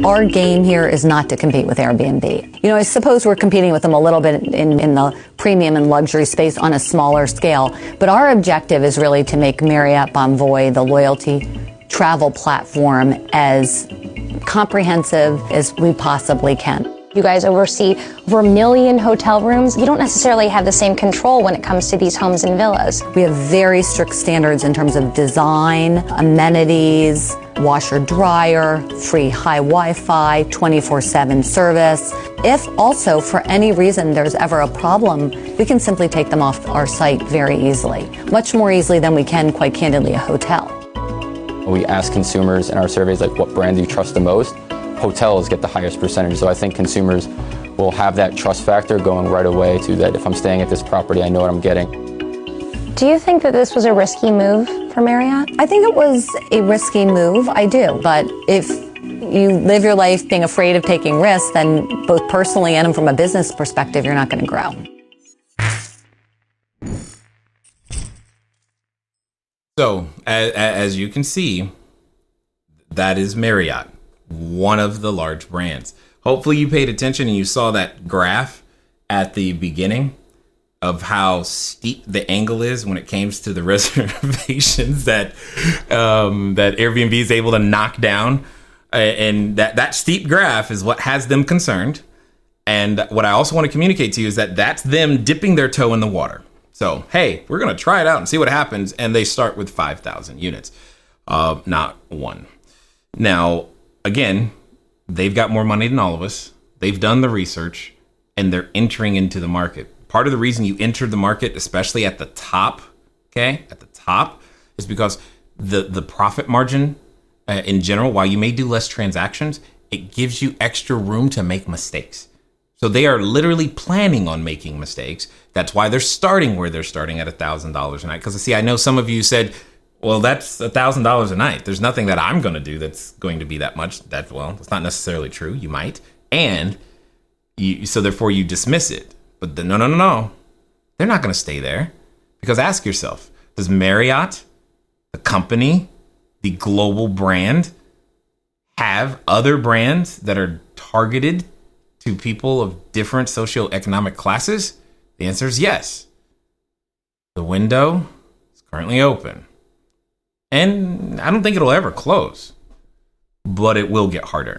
Our game here is not to compete with Airbnb. You know, I suppose we're competing with them a little bit in the premium and luxury space on a smaller scale, but our objective is really to make Marriott Bonvoy, the loyalty travel platform, as comprehensive as we possibly can. You guys oversee over 1 million hotel rooms. You don't necessarily have the same control when it comes to these homes and villas. We have very strict standards in terms of design, amenities, washer dryer, free high Wi-Fi, 24/7 service. If also for any reason there's ever a problem, we can simply take them off our site very easily, much more easily than we can, quite candidly, a hotel. We ask consumers in our surveys, like, what brand do you trust the most? Hotels get the highest percentage, so I think consumers will have that trust factor going right away to that. If I'm staying at this property, I know what I'm getting. Do you think that this was a risky move for Marriott? I think it was a risky move, I do. But if you live your life being afraid of taking risks, then both personally and from a business perspective, you're not going to grow. So, as you can see, that is Marriott, one of the large brands. Hopefully you paid attention and you saw that graph at the beginning of how steep the angle is when it comes to the reservations that Airbnb is able to knock down. And that steep graph is what has them concerned. And what I also want to communicate to you is that that's them dipping their toe in the water. So, hey, we're going to try it out and see what happens. And they start with 5,000 units, not one. Now, again, they've got more money than all of us. They've done the research and they're entering into the market. Part of the reason you entered the market, especially at the top, is because the profit margin in general, while you may do less transactions, it gives you extra room to make mistakes. So they are literally planning on making mistakes. That's why they're starting where they're starting at $1,000 a night. Because see, I know some of you said, well, that's $1,000 a night. There's nothing that I'm going to do that's going to be that much. That's not necessarily true. You might. And so therefore you dismiss it. But no. They're not going to stay there. Because ask yourself, does Marriott, the company, the global brand, have other brands that are targeted to people of different socioeconomic classes? The answer is yes. The window is currently open. And I don't think it'll ever close, but it will get harder.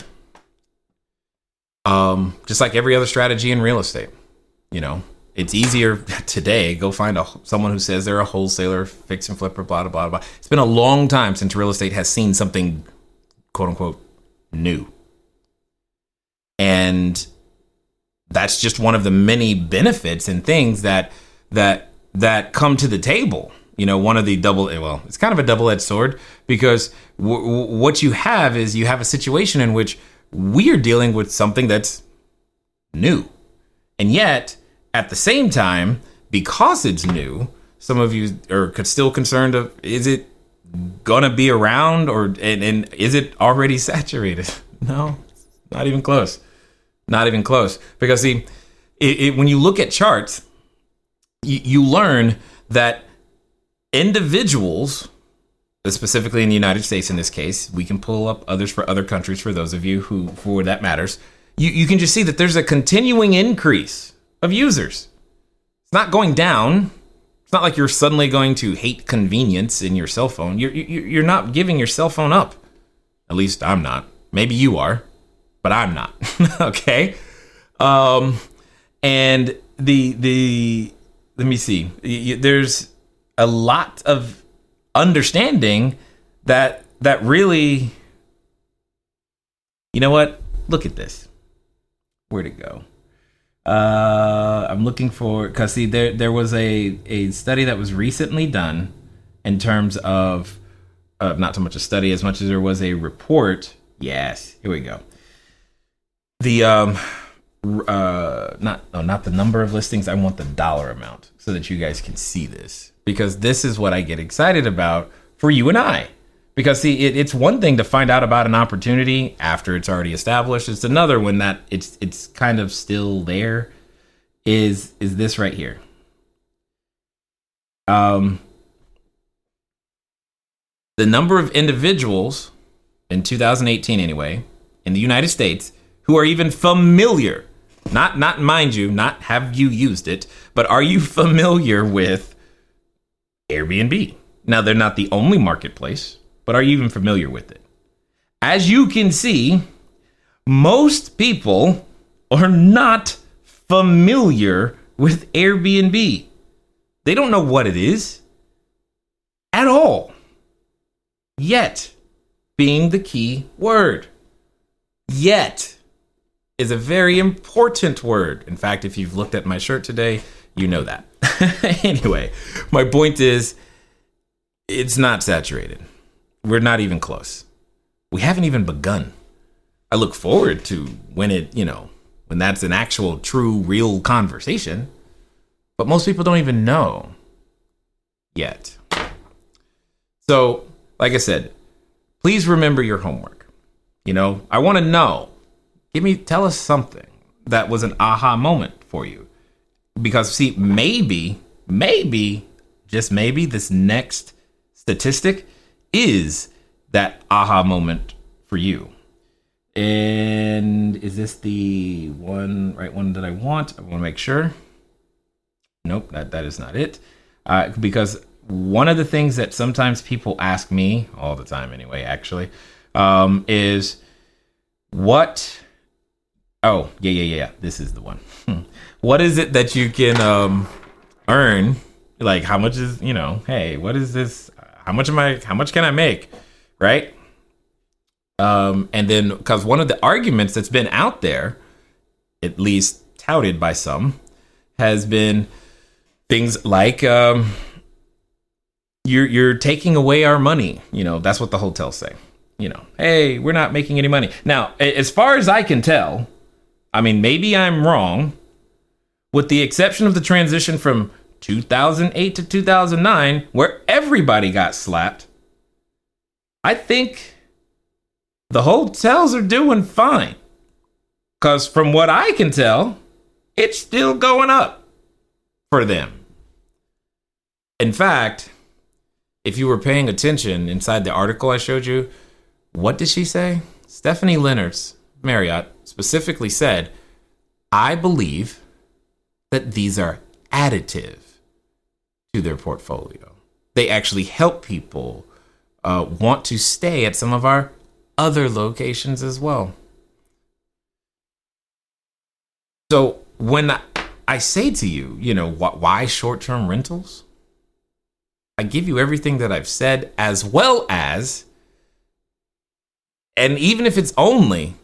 Just like every other strategy in real estate, you know, it's easier today. Go find someone who says they're a wholesaler, fix and flipper, blah, blah, blah. It's been a long time since real estate has seen something, quote unquote, new. And that's just one of the many benefits and things that come to the table. You know, one of the it's kind of a double-edged sword, because what you have is you have a situation in which we are dealing with something that's new. And yet, at the same time, because it's new, some of you are still concerned of, is it going to be around and is it already saturated? No, not even close. Not even close. Because see, when you look at charts, you learn that individuals, specifically in the United States in this case, we can pull up others for other countries for those of you who, for that matters, you can just see that there's a continuing increase of users. It's not going down. It's not like you're suddenly going to hate convenience in your cell phone. You're not giving your cell phone up. At least I'm not. Maybe you are, but I'm not. Okay. And let me see. There's a lot of understanding that really, you know what? Look at this. Where'd it go? I'm looking for, because see, there was a study that was recently done in terms of not so much a study as much as there was a report. Yes, here we go. The not the number of listings. I want the dollar amount so that you guys can see this, because this is what I get excited about for you and I, Because see, it's one thing to find out about an opportunity after it's already established. It's another when that it's kind of still there. Is this right here? The number of individuals in 2018 anyway, in the United States, who are even familiar, not mind you, not have you used it, but are you familiar with Airbnb? Now, they're not the only marketplace, but are you even familiar with it? As you can see, most people are not familiar with Airbnb. They don't know what it is at all. Yet being the key word. Yet is a very important word. In fact, if you've looked at my shirt today, you know that. Anyway, my point is, it's not saturated. We're not even close. We haven't even begun. I look forward to when when that's an actual, true, real conversation. But most people don't even know yet. So, like I said, please remember your homework. I want to know. Tell us something that was an aha moment for you. Because see, maybe, just maybe this next statistic is that aha moment for you. And is this the right one that I want? I want to make sure. Nope, that is not it. Because one of the things that sometimes people ask me, all the time anyway, actually, is what... Oh, yeah. This is the one. What is it that you can earn? Like, how much is, hey, what is this? How much can I make? Right? And then, because one of the arguments that's been out there, at least touted by some, has been things like, you're taking away our money. That's what the hotels say. Hey, we're not making any money. Now, as far as I can tell, maybe I'm wrong, with the exception of the transition from 2008 to 2009, where everybody got slapped. I think the hotels are doing fine. Because from what I can tell, it's still going up for them. In fact, if you were paying attention inside the article I showed you, what did she say? Stephanie Leonard's Marriott specifically said, I believe that these are additive to their portfolio. They actually help people want to stay at some of our other locations as well. So when I say to you, why short-term rentals? I give you everything that I've said, as well as, and even if it's only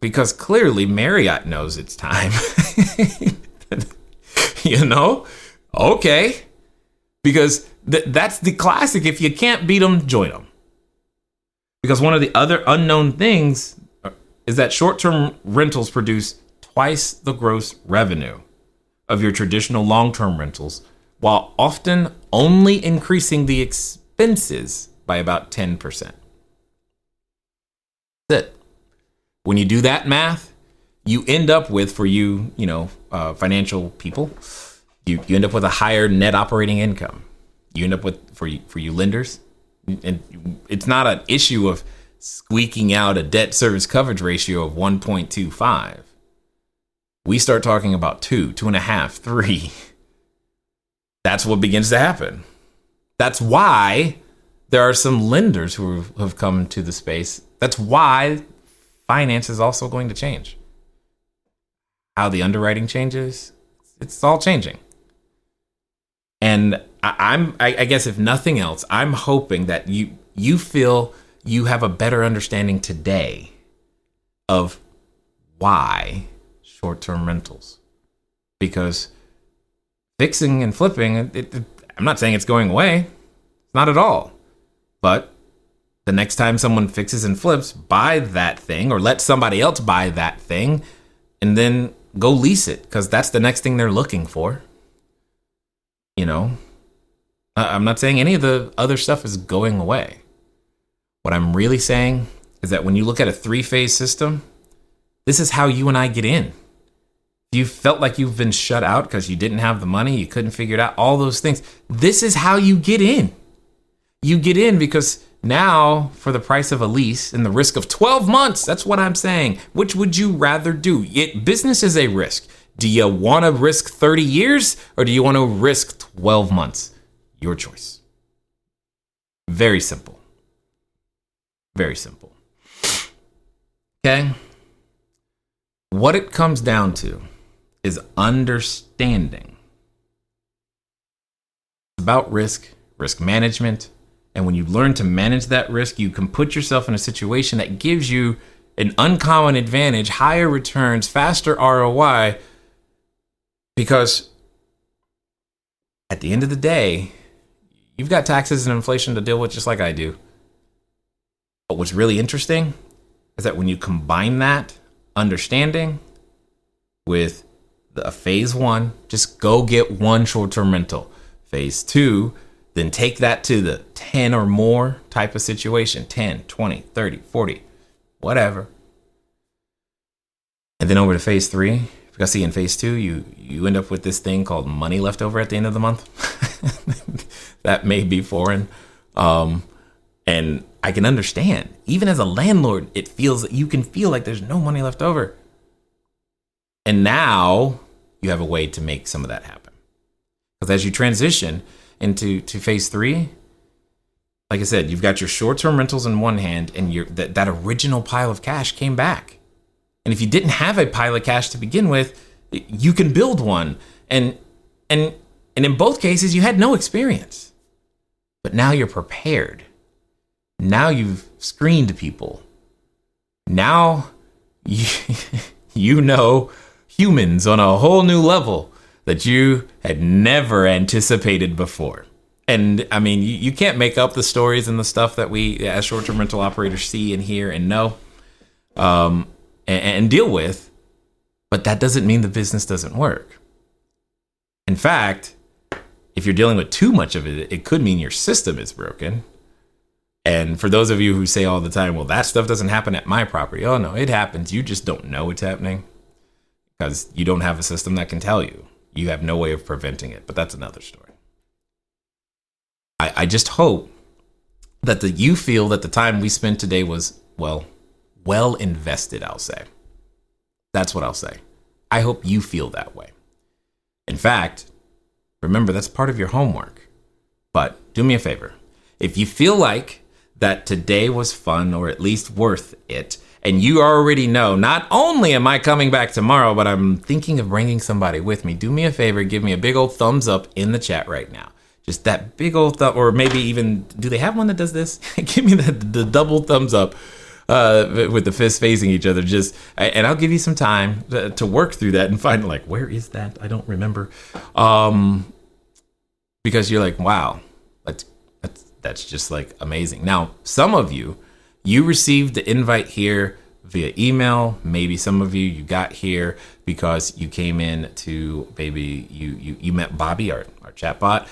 because clearly Marriott knows it's time. Okay. Because that's the classic. If you can't beat them, join them. Because one of the other unknown things is that short-term rentals produce twice the gross revenue of your traditional long-term rentals, while often only increasing the expenses by about 10%. That's it. When you do that math, you end up with, for you, financial people, you end up with a higher net operating income. You end up with, for you lenders, and it's not an issue of squeaking out a debt service coverage ratio of 1.25. We start talking about 2, 2.5, 3. That's what begins to happen. That's why there are some lenders who have come to the space. That's why finance is also going to change. How the underwriting changes, it's all changing. And I guess if nothing else, I'm hoping that you feel you have a better understanding today of why short-term rentals. Because fixing and flipping, I'm not saying it's going away. It's not at all. But the next time someone fixes and flips, buy that thing or let somebody else buy that thing and then go lease it, because that's the next thing they're looking for. I'm not saying any of the other stuff is going away. What I'm really saying is that when you look at a 3-phase system, this is how you and I get in. You felt like you've been shut out because you didn't have the money, you couldn't figure it out, all those things. This is how you get in. You get in because now, for the price of a lease and the risk of 12 months, that's what I'm saying. Which would you rather do? Business is a risk. Do you want to risk 30 years or do you want to risk 12 months? Your choice. Very simple. Very simple. Okay? What it comes down to is understanding. It's about risk management. And when you learn to manage that risk, you can put yourself in a situation that gives you an uncommon advantage, higher returns, faster ROI, because at the end of the day, you've got taxes and inflation to deal with just like I do. But what's really interesting is that when you combine that understanding with a phase 1, just go get one short-term rental. Phase 2, then take that to the 10 or more type of situation, 10, 20, 30, 40, whatever. And then over to phase 3, because see in phase 2, you end up with this thing called money left over at the end of the month. That may be foreign. And I can understand, even as a landlord, it feels that you can feel like there's no money left over. And now you have a way to make some of that happen. Because as you transition into phase 3, like I said, you've got your short-term rentals in one hand, and that original pile of cash came back. And if you didn't have a pile of cash to begin with, you can build one. And in both cases, you had no experience. But now you're prepared. Now you've screened people. Now you know humans on a whole new level that you had never anticipated before. And I mean, you can't make up the stories and the stuff that we as short-term rental operators see and hear and know and deal with, but that doesn't mean the business doesn't work. In fact, if you're dealing with too much of it, it could mean your system is broken. And for those of you who say all the time, well, that stuff doesn't happen at my property. Oh no, it happens. You just don't know it's happening because you don't have a system that can tell you. You have no way of preventing it, but that's another story. I just hope that you feel that the time we spent today was, well invested, I'll say. That's what I'll say. I hope you feel that way. In fact, remember, that's part of your homework. But do me a favor. If you feel like that today was fun or at least worth it, and you already know, not only am I coming back tomorrow, but I'm thinking of bringing somebody with me, do me a favor, give me a big old thumbs up in the chat right now. Just that big old thumb, or maybe even, do they have one that does this? Give me the double thumbs up with the fists facing each other. And I'll give you some time to work through that and find like, where is that? I don't remember. Because you're like, wow, that's just like amazing. Now, some of you received the invite here via email. Maybe some of you got here because you came in to you met Bobby, our chatbot.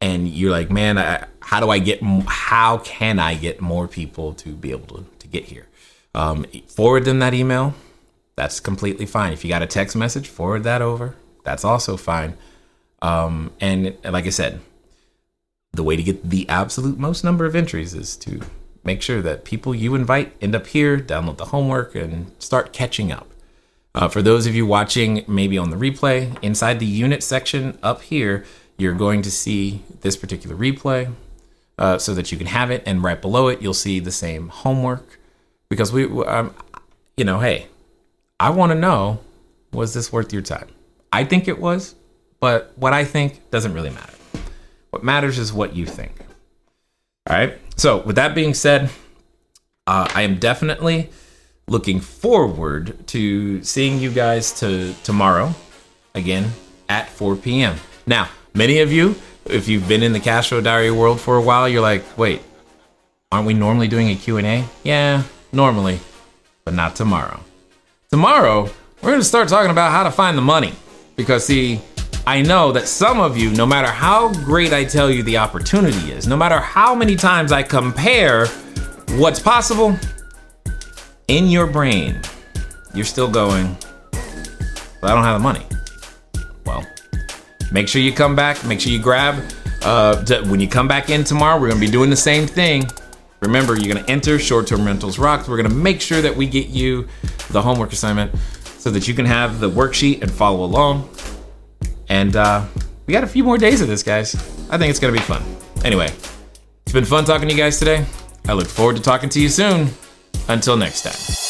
And you're like, man, how can I get more people to be able to get here? Forward them that email. That's completely fine. If you got a text message, forward that over. That's also fine. And like I said, the way to get the absolute most number of entries is to make sure that people you invite end up here, download the homework, and start catching up. For those of you watching maybe on the replay, inside the unit section up here, you're going to see this particular replay so that you can have it. And right below it, you'll see the same homework. Because hey, I want to know, was this worth your time? I think it was, but what I think doesn't really matter. What matters is what you think. All right. So with that being said, I am definitely looking forward to seeing you guys tomorrow, again, at 4 p.m. Now, many of you, if you've been in the Cashflow Diary world for a while, you're like, wait, aren't we normally doing a Q&A? Yeah, normally, but not tomorrow. Tomorrow, we're going to start talking about how to find the money. Because, see, I know that some of you, no matter how great I tell you the opportunity is, no matter how many times I compare what's possible, in your brain, you're still going, but I don't have the money. Well, make sure you come back. Make sure you grab, when you come back in tomorrow, we're gonna be doing the same thing. Remember, you're gonna enter Short-Term Rentals Rocks. We're gonna make sure that we get you the homework assignment so that you can have the worksheet and follow along. And we got a few more days of this, guys. I think it's gonna be fun. Anyway, it's been fun talking to you guys today. I look forward to talking to you soon. Until next time.